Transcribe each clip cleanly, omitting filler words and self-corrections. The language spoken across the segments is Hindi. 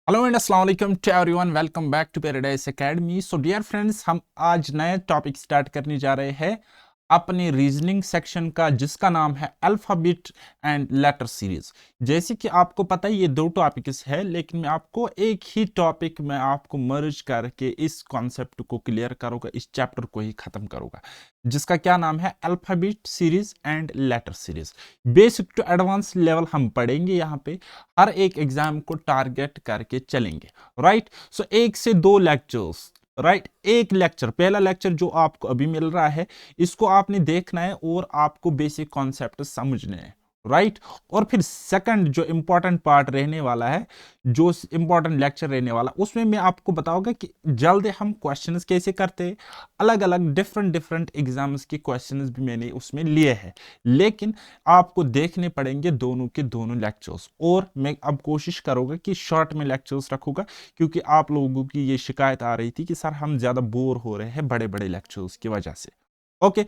हेलो एंड अस्सलाम वालेकुम to everyone, welcome back to paradise academy. So dear friends, हम आज नया टॉपिक स्टार्ट करने जा रहे हैं अपने रीजनिंग सेक्शन का, जिसका नाम है अल्फाबेट एंड लेटर सीरीज। जैसे कि आपको पता है ये दो टॉपिक्स है, लेकिन मैं आपको एक ही टॉपिक में आपको मर्ज करके इस कॉन्सेप्ट को क्लियर करूंगा, इस चैप्टर को ही खत्म करूंगा, जिसका क्या नाम है alphabet series and letter series. Basic to advance level हम पढ़ेंगे यहाँ पे, हर एक एग्जाम को टारगेट करके चलेंगे। राइट, सो एक से दो लेक्चर्स, राइट, एक लेक्चर, पहला लेक्चर जो आपको अभी मिल रहा है, इसको आपने देखना है और आपको बेसिक कॉन्सेप्ट समझने हैं। राइट, और फिर सेकंड जो इंपॉर्टेंट पार्ट रहने वाला है, जो इंपॉर्टेंट लेक्चर रहने वाला, उसमें मैं आपको बताऊंगा कि जल्द हम क्वेश्चंस कैसे करते हैं। अलग अलग डिफरेंट डिफरेंट एग्जाम्स के क्वेश्चंस भी मैंने उसमें लिए हैं, लेकिन आपको देखने पड़ेंगे दोनों के दोनों लेक्चर्स। और मैं अब कोशिश करूंगा कि शॉर्ट में लेक्चर्स रखूंगा, क्योंकि आप लोगों की ये शिकायत आ रही थी कि सर हम ज्यादा बोर हो रहे हैं बड़े बड़े लेक्चर्स की वजह से। ओके,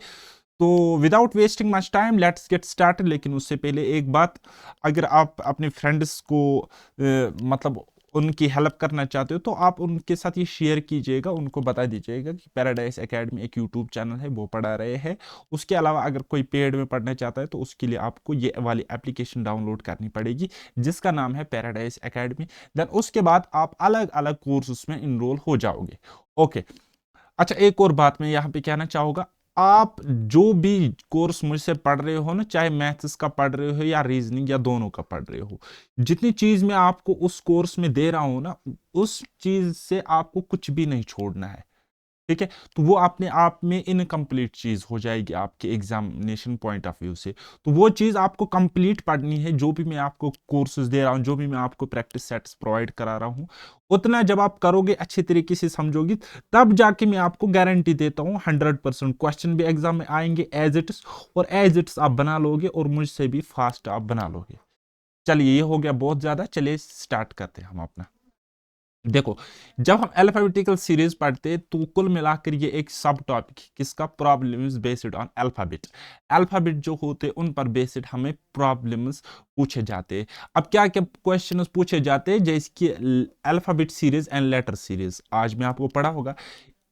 तो without wasting much time let's get started. लेकिन उससे पहले एक बात, अगर आप अपने फ्रेंड्स को मतलब उनकी हेल्प करना चाहते हो, तो आप उनके साथ ये शेयर कीजिएगा, उनको बता दीजिएगा कि पैराडाइज एकेडमी एक यूट्यूब चैनल है, वो पढ़ा रहे हैं। उसके अलावा अगर कोई पेड में पढ़ना चाहता है, तो उसके लिए आपको ये वाली एप्लीकेशन डाउनलोड करनी पड़ेगी, जिसका नाम है पैराडाइज एकेडमी। देन उसके बाद आप अलग अलग कोर्सेस में इनरोल हो जाओगे। ओके, अच्छा, एक और बात मैं यहाँ पे कहना चाहूंगा, आप जो भी कोर्स मुझसे पढ़ रहे हो ना, चाहे मैथ्स का पढ़ रहे हो या रीजनिंग या दोनों का पढ़ रहे हो, जितनी चीज मैं आपको उस कोर्स में दे रहा हूं ना, उस चीज से आपको कुछ भी नहीं छोड़ना है। ठीक है, तो वो अपने आप में इनकम्प्लीट चीज हो जाएगी आपके एग्जामिनेशन पॉइंट ऑफ व्यू से। तो वो चीज आपको कंप्लीट पढ़नी है, जो भी मैं आपको कोर्सेज दे रहा हूँ, जो भी मैं आपको प्रैक्टिस सेट्स प्रोवाइड करा रहा हूँ, उतना जब आप करोगे, अच्छे तरीके से समझोगे, तब जाके मैं आपको गारंटी देता हूँ 100% क्वेश्चन भी एग्जाम में आएंगे एज इट्स, और एज इट्स आप बना लोगे, और मुझसे भी फास्ट आप बना लोगे। चलिए, ये हो गया बहुत ज्यादा, चलिए स्टार्ट करते हैं हम अपना। देखो, जब हम अल्फाबेटिकल सीरीज पढ़ते हैं, तो कुल मिलाकर ये एक सब टॉपिक है, किसका? Problems based on alphabet. Alphabet जो होते हैं उन पर बेस्ड हमें प्रॉब्लम्स पूछे जाते हैं। अब क्या क्या क्वेश्चंस पूछे जाते हैं, जैसे कि alphabet series and letter series आज मैं आपको पढ़ा होगा।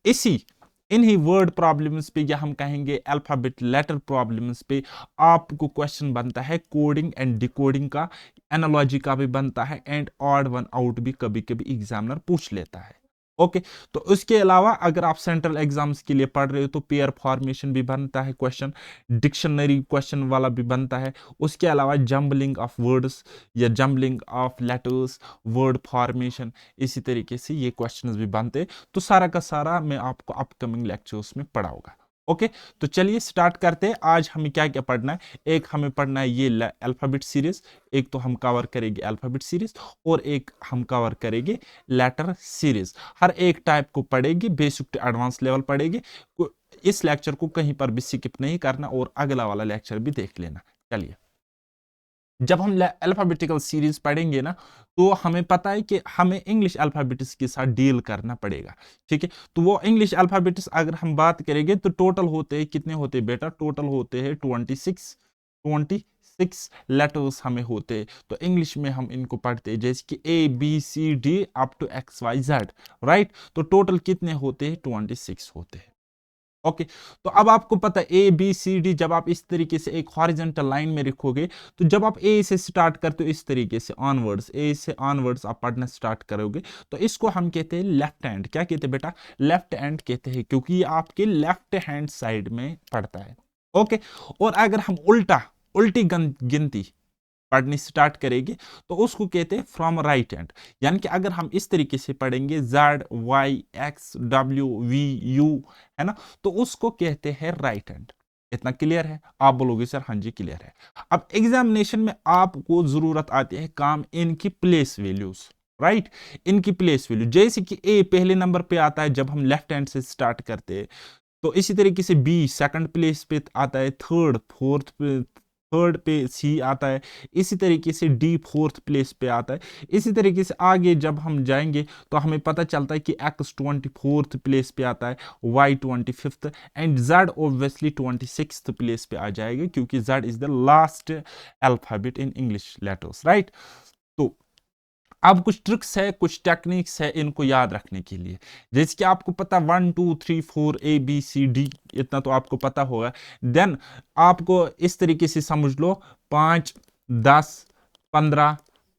इसी इन्हीं वर्ड प्रॉब्लम्स पे, या हम कहेंगे अल्फाबेट लेटर प्रॉब्लम्स पे, आपको क्वेश्चन बनता है कोडिंग एंड डिकोडिंग का, एनालॉजी का भी बनता है, एंड ऑड वन आउट भी कभी कभी एग्जामिनर पूछ लेता है। ओके, तो उसके अलावा अगर आप सेंट्रल एग्जाम्स के लिए पढ़ रहे हो, तो पेयर फॉर्मेशन भी बनता है क्वेश्चन, डिक्शनरी क्वेश्चन वाला भी बनता है। उसके अलावा जंबलिंग ऑफ वर्ड्स या jumbling of letters, word formation, इसी तरीके से ये क्वेश्चंस भी बनते। तो सारा का सारा मैं आपको अपकमिंग लेक्चर्स में पढ़ाऊंगा। ओके, तो चलिए स्टार्ट करते हैं। आज हमें क्या क्या पढ़ना है? एक हमें पढ़ना है ये अल्फाबेट सीरीज, एक तो हम कवर करेंगे अल्फाबेट सीरीज, और एक हम कवर करेंगे लेटर सीरीज। हर एक टाइप को पढ़ेंगे, बेसिक टू एडवांस लेवल पढ़ेंगे। इस लेक्चर को कहीं पर भी स्किप नहीं करना, और अगला वाला लेक्चर भी देख लेना। चलिए, जब हम अल्फाबेटिकल सीरीज पढ़ेंगे ना, तो हमें पता है कि हमें इंग्लिश अल्फाबेट्स के साथ डील करना पड़ेगा। ठीक है, तो वो इंग्लिश अल्फाबेट्स अगर हम बात करेंगे, तो टोटल होते हैं, कितने होते हैं बेटा? टोटल होते हैं 26 लेटर्स हमें होते हैं। तो इंग्लिश में हम इनको पढ़ते हैं जैसे कि ABCD up to XYZ। Right, तो टोटल कितने होते हैं? 26 होते हैं। ओके, तो अब आपको पता है ABCD, जब आप इस तरीके से एक हॉरिजॉन्टल लाइन में लिखोगे, तो जब आप ए से स्टार्ट करते हो, इस तरीके से ऑनवर्ड्स, ए से ऑनवर्ड्स आप पढ़ना स्टार्ट करोगे, तो इसको हम कहते हैं लेफ्ट हैंड। क्या कहते हैं बेटा? लेफ्ट हैंड कहते हैं, क्योंकि ये आपके लेफ्ट हैंड साइड में पड़ता है। ओके, और अगर हम उल्टी गिनती पढ़नी स्टार्ट करेंगे, तो उसको कहते हैं फ्रॉम राइट हैंड। यानी कि अगर हम इस तरीके से पढ़ेंगे ZYXWVU, है ना, तो उसको कहते हैं राइट हैंड। इतना क्लियर है? आप बोलोगे सर हाँ जी क्लियर है। अब एग्जामिनेशन में आपको जरूरत आती है काम इनकी प्लेस वैल्यूज। राइट, इनकी प्लेस वैल्यू, जैसे कि ए पहले नंबर पे आता है जब हम लेफ्ट हैंड से स्टार्ट करते हैं, तो इसी तरीके से बी सेकंड प्लेस पे आता है, थर्ड पे सी आता है, इसी तरीके से डी फोर्थ प्लेस पे आता है। इसी तरीके से आगे जब हम जाएंगे, तो हमें पता चलता है कि एक्स 24th प्लेस पे आता है, Y 25th, and Z obviously 26th place पे आ जाएगा, क्योंकि Z is the last alphabet in English letters. Right, तो अब कुछ ट्रिक्स है, कुछ टेक्निक्स है इनको याद रखने के लिए। जैसे कि आपको पता 1 2 3 4 ABCD, इतना तो आपको पता होगा। देन आपको इस तरीके से समझ लो 5 10 15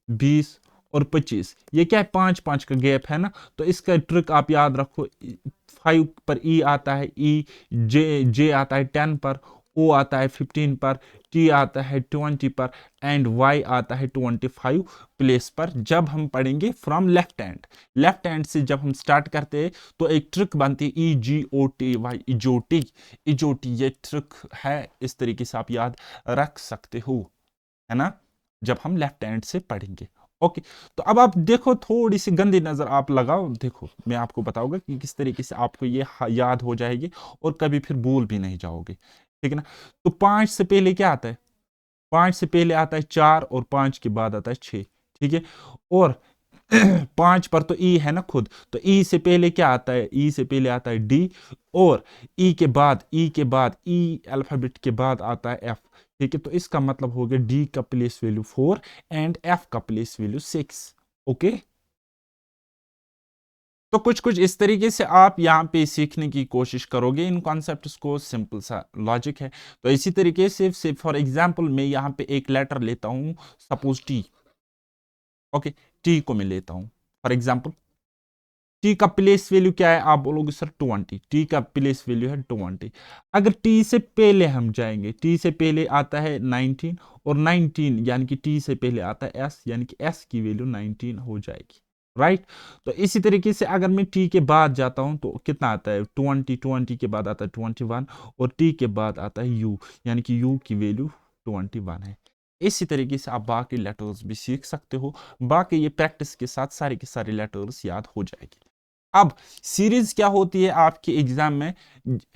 20 और 25, ये क्या है, 5 5 का गैप है ना। तो इसका ट्रिक आप याद रखो, 5 पर ई आता है, ई जे आता है 10 पर, ओ आता है 15 पर, टी आता है 20 पर, एंड वाई आता है 25 प्लेस पर। जब हम पढ़ेंगे फ्रॉम लेफ्ट हैंड से जब हम स्टार्ट करते हैं तो एक ट्रिक बनती है EGOTY, इजोटी, ये ट्रिक है, इस तरीके से आप याद रख सकते हो, है ना, जब हम लेफ्ट हैंड से पढ़ेंगे। ओके, तो अब आप देखो, थोड़ी सी गंदी नजर आप लगाओ, देखो मैं आपको बताऊंगा कि किस तरीके से आपको ये याद हो जाएगी और कभी फिर भूल भी नहीं जाओगे, ठीक है ना। तो 5 से पहले क्या आता है, 5 से पहले आता है 4 और 5 के बाद आता है 6, ठीक है। और 5 पर तो ई है ना खुद, तो ई से पहले क्या आता है, ई से पहले आता है डी, और ई अल्फाबेट के बाद आता है एफ, ठीक है। तो इसका मतलब हो गया डी का प्लेस वैल्यू 4 एंड एफ का प्लेस वैल्यू 6। ओके, तो कुछ कुछ इस तरीके से आप यहाँ पे सीखने की कोशिश करोगे इन कॉन्सेप्ट्स को, सिंपल सा लॉजिक है। तो इसी तरीके से फॉर एग्जांपल मैं यहाँ पे एक लेटर लेता हूँ, सपोज टी। ओके, टी को मैं लेता हूँ फॉर एग्जांपल, टी का प्लेस वैल्यू क्या है, आप बोलोगे सर 20, टी का प्लेस वैल्यू है 20। अगर टी से पहले हम जाएंगे, टी से पहले आता है 19, और 19 यानी कि टी से पहले आता है एस, यानी कि एस की वैल्यू 19 हो जाएगी, राइट। तो इसी तरीके से अगर मैं टी के बाद जाता हूं तो कितना आता है 20 के बाद आता है 21, और टी के बाद आता है यू, यानी कि यू की वैल्यू 21 है। इसी तरीके से आप बाकी लेटर्स भी सीख सकते हो, बाकी ये प्रैक्टिस के साथ सारे के सारे लेटर्स याद हो जाएगी। अब सीरीज क्या होती है आपके एग्जाम में,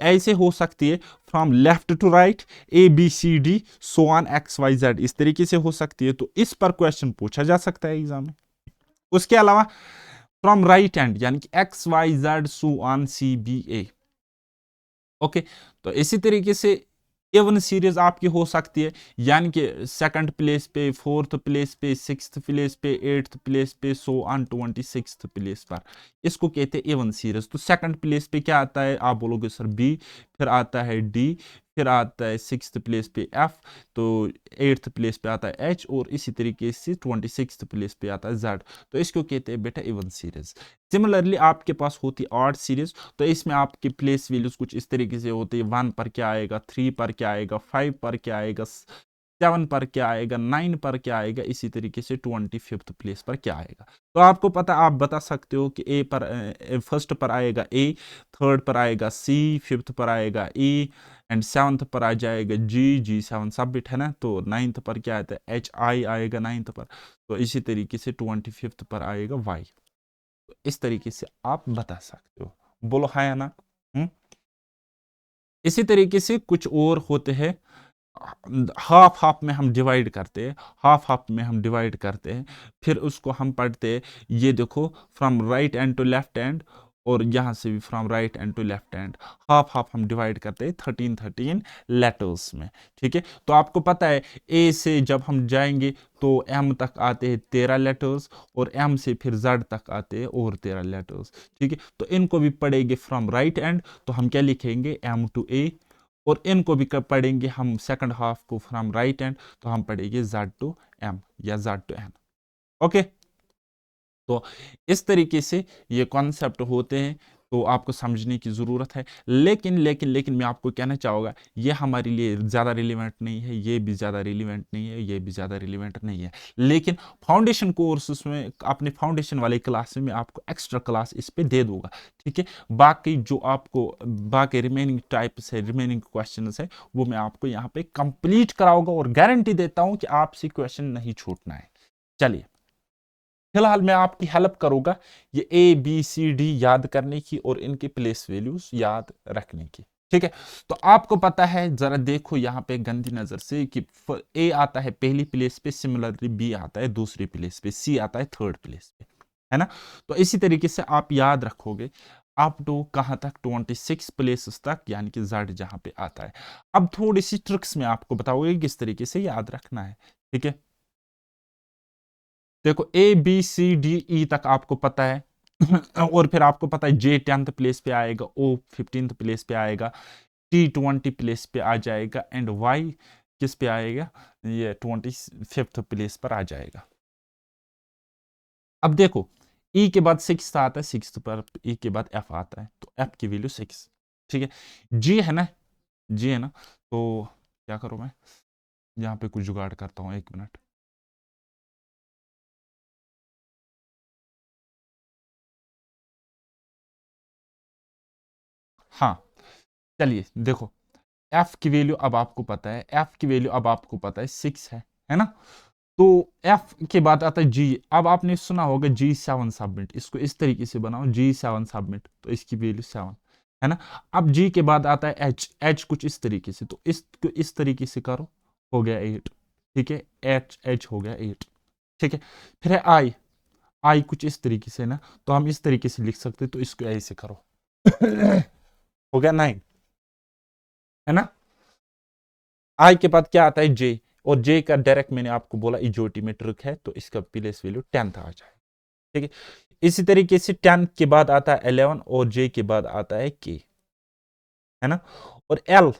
ऐसे हो सकती है from left to right, ABCD so on XYZ, इस तरीके से हो सकती है। तो इस पर क्वेश्चन पूछा जा सकता है एग्जाम में। उसके अलावा फ्रॉम राइट हैंड, यानी कि XYZ so on CBA। Okay, तो इसी तरीके से इवन सीरीज आपकी हो सकती है, यानी कि सेकंड प्लेस पे, फोर्थ प्लेस पे, सिक्स्थ प्लेस पे, एट्थ प्लेस पे, सो ऑन 26th प्लेस पर, इसको कहते हैं इवन सीरीज। तो सेकंड प्लेस पे क्या आता है, आप बोलोगे सर बी, फिर आता है डी, फिर आता है सिक्स्थ प्लेस पे एफ, तो एट्थ प्लेस पे आता है एच, और इसी तरीके से 26th प्लेस पे आता है जेड। तो इसको कहते हैं बेटा इवन सीरीज। सिमिलरली आपके पास होती है ऑड सीरीज, तो इसमें आपकी प्लेस वैल्यूज कुछ इस तरीके से होती है, 1 पर क्या आएगा, 3 पर क्या आएगा, 5 पर क्या आएगा, 7 पर क्या आएगा, 9 पर क्या आएगा, इसी तरीके से 25th प्लेस पर क्या आएगा। तो आपको पता, आप बता सकते हो कि ए पर फर्स्ट पर आएगा ए, थर्ड पर आएगा सी, फिफ्थ पर आएगा ई, एंड सेवंथ पर आ जाएगा G7 सबमिट है ना। तो नाइन्थ पर क्या आता है HI आएगा नाइन्थ पर, तो इसी तरीके से 25th पर आएगा वाई। इस तरीके से आप बता सकते हो, बोलो हाँ या ना। इसी तरीके से कुछ और होते हैं, हाफ हाफ में हम डिवाइड करते हैं, फिर उसको हम पढ़ते हैं, ये देखो from right end to left hand, और यहां से भी from right end to left hand, half half हम डिवाइड करते हैं 13 लेटर्स में, ठीक है। तो आपको पता है ए से जब हम जाएंगे तो एम तक आते हैं 13 लेटर्स, और एम से फिर जेड तक आते हैं और 13 लेटर्स, ठीक है। तो इनको भी पढ़ेंगे फ्रॉम राइट एंड, तो हम क्या लिखेंगे एम टू ए, और इनको भी कब पढ़ेंगे हम सेकंड हाफ को फ्रॉम राइट हैंड, तो हम पढ़ेंगे जेड टू एम या जेड टू एन। ओके, तो इस तरीके से ये कॉन्सेप्ट होते हैं, तो आपको समझने की ज़रूरत है। लेकिन मैं आपको कहना चाहूँगा, ये हमारे लिए ज़्यादा रिलेवेंट नहीं है, ये भी ज़्यादा रिलेवेंट नहीं है, ये भी ज़्यादा रिलेवेंट नहीं है। लेकिन फाउंडेशन कोर्सेस में, अपने फाउंडेशन वाले क्लास में आपको एक्स्ट्रा क्लास इस पे दे दूंगा, ठीक है। बाकी जो आपको बाकी रिमेनिंग टाइप्स है, रिमेनिंग क्वेश्चन है, वो मैं आपको यहाँ पे कंप्लीट कराऊंगा, और गारंटी देता हूँ कि आपसे क्वेश्चन नहीं छूटना है। चलिए, फिलहाल मैं आपकी हेल्प करूंगा ये ABCD याद करने की और इनकी प्लेस वैल्यूज याद रखने की, ठीक है। तो आपको पता है, जरा देखो यहाँ पे गंदी नजर से कि ए आता है पहली प्लेस पे, सिमिलरली बी आता है दूसरी प्लेस पे, सी आता है थर्ड प्लेस पे, है ना। तो इसी तरीके से आप याद रखोगे अप टू कहाँ तक, 26 प्लेसेस तक, यानी कि जेड जहां पे आता है। अब थोड़ी सी ट्रिक्स में आपको बताओगे किस तरीके से याद रखना है, ठीक है। देखो ए बी सी डी ई तक आपको पता है और फिर आपको पता है जे 10th प्लेस पे आएगा, ओ 15th प्लेस पे आएगा, टी 20 प्लेस पे आ जाएगा एंड वाई किस पे आएगा, ये 25th प्लेस पर आ जाएगा। अब देखो ई के बाद 6 आता है, 6 पर ई के बाद एफ आता है, तो एफ की वैल्यू 6। ठीक है, जी है ना, जी है ना, तो क्या करूं मैं यहाँ पे कुछ जुगाड़ करता हूँ, 1 मिनट। हाँ, चलिए देखो, एफ की वैल्यू अब आपको पता है, एफ की वैल्यू अब आपको पता है 6 है ना। तो एफ के बाद आता है जी। अब आपने सुना होगा G7 सबमिट, इसको इस तरीके से बनाओ G7 सबमिट, तो इसकी वैल्यू 7 है ना। अब जी के बाद आता है एच, एच कुछ इस तरीके से, तो इसको इस तरीके से करो, हो गया 8। ठीक है, एच एच हो गया 8। ठीक है, फिर है आई, आई कुछ इस तरीके से ना, तो हम इस तरीके से लिख सकते, तो इसको ऐसे करो हो गया 9 है ना। आई के बाद क्या आता है जे, और जे का डायरेक्ट मैंने आपको बोला इजोटी में ट्रिक है, तो इसका प्लेस वैल्यू 10th आ जाए। ठीक है, इसी तरीके से 10 के बाद आता है 11 और जे के बाद आता है के, है ना। और एल,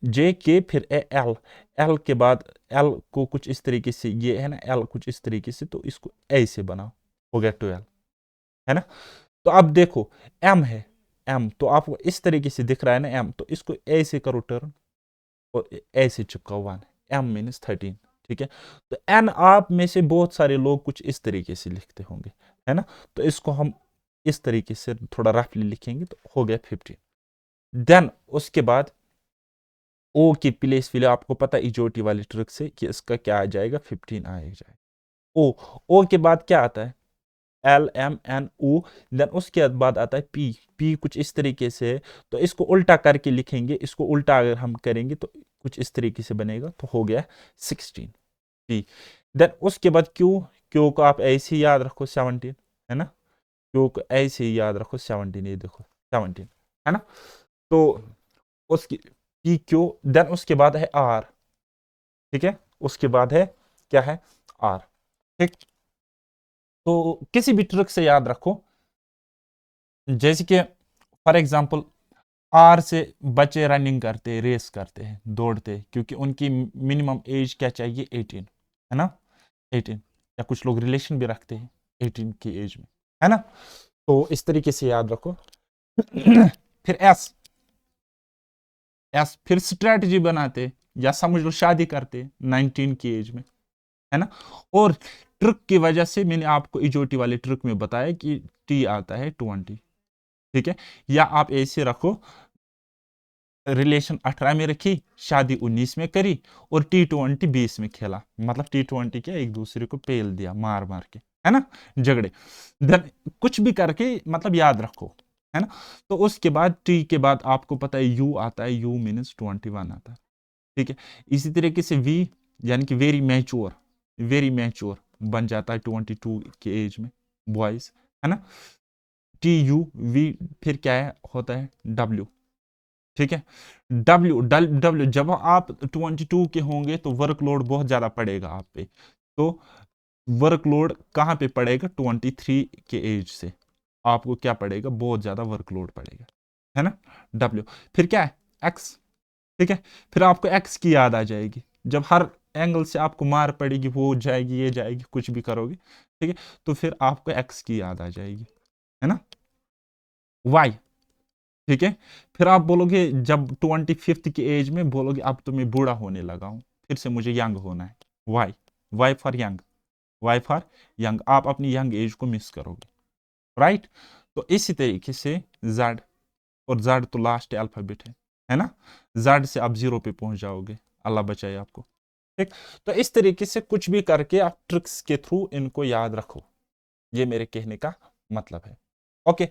जे के फिर एल, एल के बाद एल को कुछ इस तरीके से, ये है ना एल कुछ इस तरीके से, तो इसको ऐसे बनाओ, हो गया 12 है ना। तो अब देखो एम है, एम तो आपको इस तरीके से दिख रहा है ना एम, तो इसको ऐसे करो टर्न और ऐसे चिपकाओ 1, एम मीनस 13। ठीक है, तो एन आप में से बहुत सारे लोग कुछ इस तरीके से लिखते होंगे, है ना। तो इसको हम इस तरीके से थोड़ा रफली लिखेंगे, तो हो गया 15। देन उसके बाद ओ की प्लेस वैल्यू आपको पता है इजोटी वाली ट्रिक से कि इसका क्या आ जाएगा, 15 आ जाएगा। ओ, ओ के बाद क्या आता है L M N O, then उसके बाद आता है पी, पी कुछ इस तरीके से है, तो इसको उल्टा करके लिखेंगे, इसको उल्टा अगर हम करेंगे तो कुछ इस तरीके से बनेगा, तो हो गया 16 पी। देन उसके बाद क्यू, क्यू को आप ऐसे ही याद रखो 17 है ना, क्यू को ऐसे ही याद रखो 17, ये देखो 17 है ना। तो उसकी पी क्यू, देन उसके बाद है आर। ठीक है, उसके बाद है क्या है आर। ठीक, तो किसी भी ट्रिक से याद रखो, जैसे कि फॉर एग्जांपल आर से बच्चे रनिंग करते, रेस करते हैं, दौड़ते, क्योंकि उनकी मिनिमम एज क्या चाहिए 18 है ना, 18, या कुछ लोग रिलेशन भी रखते हैं 18 की एज में, है ना। तो इस तरीके से याद रखो फिर एस, एस फिर स्ट्रेटजी बनाते, या समझ लो शादी करते 19 की एज में, है ना। और ट्रिक की वजह से मैंने आपको इजोटी वाले ट्रिक में बताया कि टी आता है 20। ठीक है, या आप ऐसे रखो, रिलेशन 18 में रखी, शादी 19 में करी, और T20 20 में खेला, मतलब T20 के एक दूसरे को पेल दिया मार मार के, है ना, झगड़े। देन कुछ भी करके मतलब याद रखो, है ना। तो उसके बाद टी के बाद आपको पता है यू आता है, यू मीनस 21 आता है। ठीक है, इसी तरीके से वी यानी कि वेरी मैच्योर, वेरी मैच्योर बन जाता है 22 के एज में बॉयज, है ना। टी यू वी फिर क्या है होता है डब्ल्यू। ठीक है, डब्ल्यू डब्ल्यू जब आप 22 के होंगे तो वर्कलोड बहुत ज्यादा पड़ेगा आप पे, तो वर्कलोड कहाँ पे पड़ेगा 23 के एज से, आपको क्या पड़ेगा, बहुत ज्यादा वर्कलोड पड़ेगा, है ना। डब्ल्यू फिर क्या है एक्स। ठीक है, फिर आपको एक्स की याद आ जाएगी, जब हर एंगल से आपको मार पड़ेगी, वो जाएगी ये जाएगी, कुछ भी करोगे, ठीक है, तो फिर आपको एक्स की याद आ जाएगी, है ना। वाई, ठीक है, फिर आप बोलोगे जब 25th की एज में बोलोगे अब तो मैं बूढ़ा होने लगा हूं, फिर से मुझे यंग होना है, Y, Y for young, Y for young, आप अपनी यंग एज को मिस करोगे, राइट। तो इसी तरीके से जेड, और जेड तो लास्ट अल्फाबेट है ना, जेड से आप 0 पे पहुंच जाओगे, अल्लाह बचाए आपको। ठीक, तो इस तरीके से कुछ भी करके आप ट्रिक्स के थ्रू इनको याद रखो, ये मेरे कहने का मतलब है। ओके,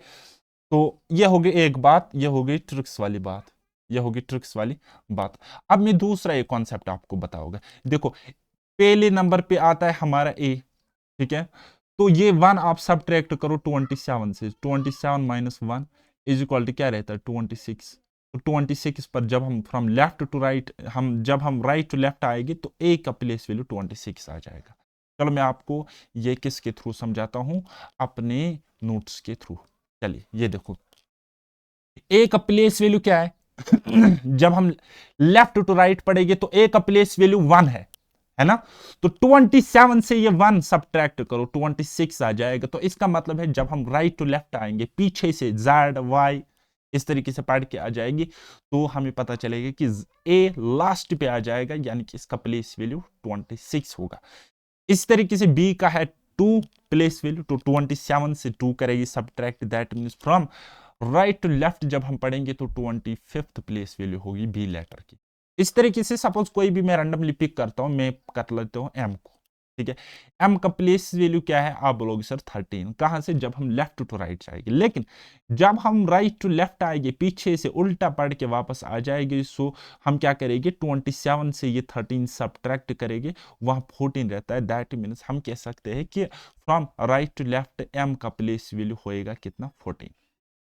तो ये हो गई एक बात, ये हो गई ट्रिक्स वाली बात, ये होगी ट्रिक्स वाली बात। अब मैं दूसरा एक कॉन्सेप्ट आपको बताऊंगा। देखो, पहले नंबर पे आता है हमारा ए, ठीक है, तो ये 1 आप सब्ट्रैक्ट करो 27 से, 27 माइनस 1 इज इक्वल टू क्या रहता है 26। तो 26 पर जब हम फ्रॉम लेफ्ट टू राइट, हम जब हम राइट टू लेफ्ट आएंगे तो ए का प्लेस वैल्यू 26 आ जाएगा। चलो मैं आपको ये किसके थ्रू समझाता हूं, अपने नोट्स के थ्रू। चलिए ये देखो, ए का प्लेस वैल्यू क्या है? जब हम लेफ्ट टू राइट पढ़ेंगे तो ए का प्लेस वैल्यू 1 है ना? तो 27 से ये 1 सब्ट्रैक्ट करो, 26 आ जाएगा। तो इसका मतलब है जब हम राइट टू लेफ्ट आएंगे, पीछे से जेड वाई इस तरीके से पढ़ के आ जाएगी, तो हमें पता चलेगा कि ए लास्ट पे आ जाएगा, यानी कि इसका प्लेस वैल्यू 26 होगा। इस तरीके से बी का है 2 प्लेस वैल्यू, तो 27 से 2 करेगी subtract, that means from right to left जब हम पढ़ेंगे तो 25th प्लेस वैल्यू होगी बी लेटर की। इस तरीके से सपोज कोई भी मैं रैंडमली पिक करता हूं, मैं कर लेता हूं एम को, ठीक है। एम का प्लेस वैल्यू क्या है? आप बोलोगे सर 13। कहां से? जब हम लेफ्ट टू राइट जाएंगे। लेकिन जब हम राइट टू लेफ्ट आएंगे, पीछे से उल्टा पढ़ के वापस आ जाएंगे, सो हम क्या करेंगे? 27 से ये 13 सब्ट्रैक्ट करेंगे, वहां 14 रहता है। दैट मीन्स हम कह सकते हैं कि from right to left M का प्लेस वैल्यू होएगा कितना? 14।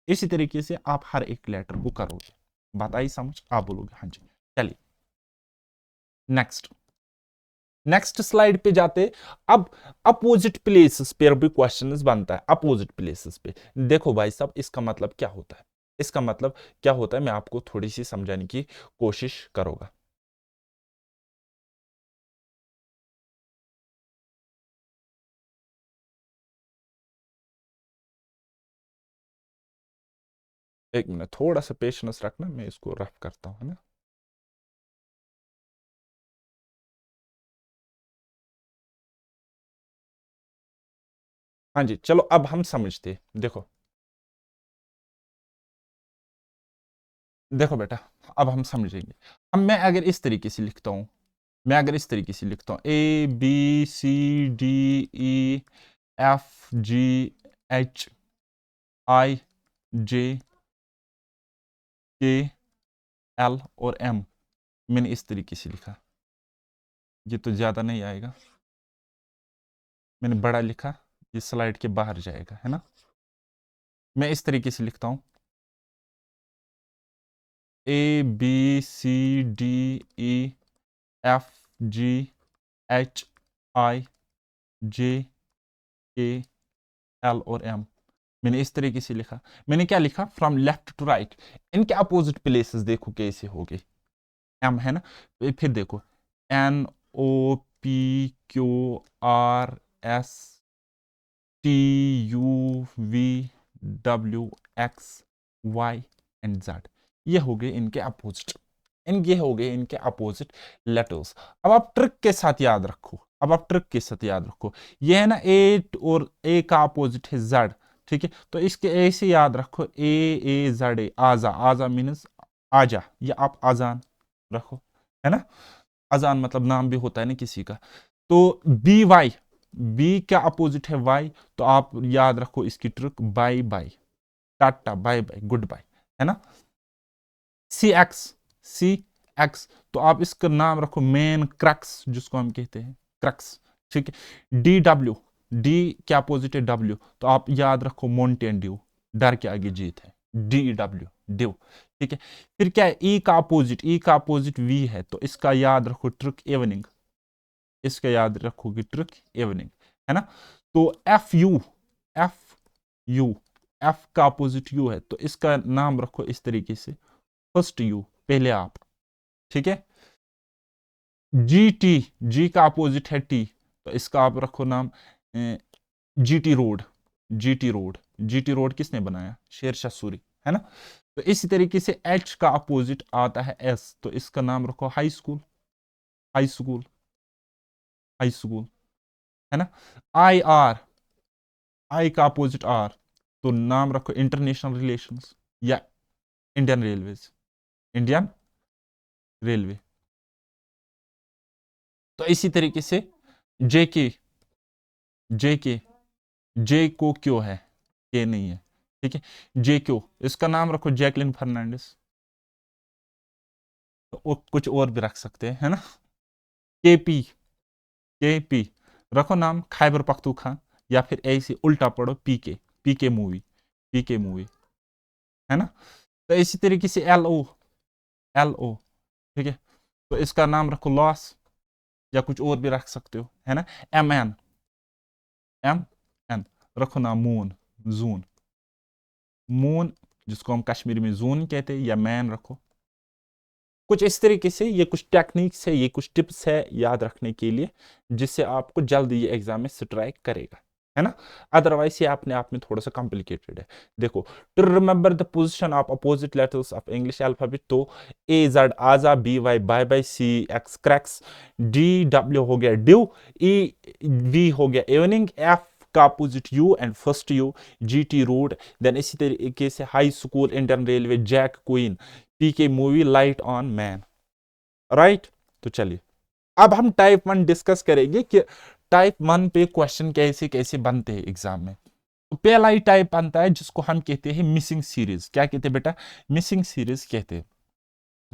इसी तरीके से आप हर एक लेटर को करोगे। बात आई समझ? आप बोलोगे हाँ जी। चलिए नेक्स्ट स्लाइड पे जाते। अब अपोजिट प्लेसेस पे भी क्वेश्चन बनता है। अपोजिट प्लेसेस पे देखो भाई साहब, इसका मतलब क्या होता है? इसका मतलब क्या होता है मैं आपको थोड़ी सी समझाने की कोशिश करूंगा। एक मिनट, थोड़ा सा पेशेंस रखना, मैं इसको रफ करता हूं ना। हाँ जी, चलो अब हम समझते। देखो देखो बेटा, अब हम समझेंगे। अब मैं अगर इस तरीके से लिखता हूं, A B C D E F G H I J K L और एम, मैंने इस तरीके से लिखा। ये तो ज्यादा नहीं आएगा, मैंने बड़ा लिखा, ये स्लाइड के बाहर जाएगा, है ना? मैं इस तरीके से लिखता हूं, A B C D E F G H I J K L और एम, मैंने इस तरीके से लिखा। मैंने क्या लिखा? From left to right. इनके अपोजिट प्लेसेस देखो कैसे हो गए। एम है ना, फिर देखो N O P Q R S T U V W X Y and Z, ये हो गए इनके अपोजिट। ये हो गए इनके अपोजिट लेटर्स। अब आप ट्रिक के साथ याद रखो, ये है ना ए, और ए का अपोजिट है जेड, ठीक है? तो इसके ऐसे याद रखो, ए जेड ए, आजा। आजा मीन्स आजा, या आप आजान रखो, है ना? अजान मतलब नाम भी होता है ना किसी का। तो बी वाई, बी का अपोजिट है वाई, तो आप याद रखो इसकी ट्रिक, बाय बाय, टाटा बाय बाय, गुड बाय, है ना? सी एक्स, सी एक्स, तो आप इसका नाम रखो मेन क्रक्स, जिसको हम कहते हैं क्रक्स, ठीक है? डी डब्ल्यू, डी क्या अपोजिट है? डब्ल्यू, तो आप याद रखो माउंटेन ड्यू, डर के आगे जीत है, डी डब्ल्यू ड्यू, ठीक है? फिर क्या है? ई का अपोजिट, वी है, तो इसका याद रखो ट्रिक इवनिंग, इसका याद रखोगे ट्रिक इवनिंग, है ना? तो F you, F you, F का अपोजिट यू है, तो इसका नाम रखो इस तरीके से, फर्स्ट यू, पहले आप, ठीक है? जी टी, जी का अपोजिट है टी, तो इसका आप रखो नाम जीटी रोड, जीटी रोड किसने बनाया? शेरशाह सूरी, है ना? तो इसी तरीके से एच का अपोजिट आता है एस, तो इसका नाम रखो high school, high school, high school, है ना? आई आर, आई का अपोजिट आर, तो नाम रखो इंटरनेशनल रिलेशंस, या इंडियन रेलवेज, इंडियन रेलवे। तो इसी तरीके से जे के, जे के, जे को क्यों है? के नहीं है, ठीक है? जे क्यों, इसका नाम रखो जैकलिन फर्नांडिस, तो कुछ और भी रख सकते हैं, है ना? केपी, केपी रखो नाम खैबर पख्तूनख्वा, या फिर ऐसे उल्टा पढ़ो पीके, पीके मूवी, पीके मूवी, है ना? तो इसी तरीके से एल ओ, एल ओ, ठीक है? तो इसका नाम रखो लॉस, या कुछ और भी रख सकते हो, है ना। एम एन, एम एन रखो ना, मून, जून, मून जिसको हम कश्मीरी में जून कहते हैं, या मैन रखो। कुछ इस तरीके से ये कुछ टेक्निक्स है, ये कुछ टिप्स है याद रखने के लिए, जिससे आपको जल्दी ये एग्जाम में स्ट्राइक करेगा, है ना। अदरवाइज ये अपने आप में थोड़ा सा कॉम्प्लिकेटेड है। देखो, to remember the position of opposite letters of English alphabet, तो ए जेड आजा, B Y bye bye, C X cracks, D W हो गया ड्यू, ई वी हो गया इवनिंग, एफ का opposite U and first U, G T road. Then इसी तरीके से high school, Indian railway, jack queen, P K movie, light on man, right. तो चलिए अब हम टाइप 1 डिस्कस करेंगे कि टाइप 1 पे क्वेश्चन कैसे कैसे बनते हैं एग्जाम में। तो पहला ही टाइप बनता है जिसको हम कहते हैं मिसिंग सीरीज। क्या कहते हैं बेटा? मिसिंग सीरीज कहते हैं।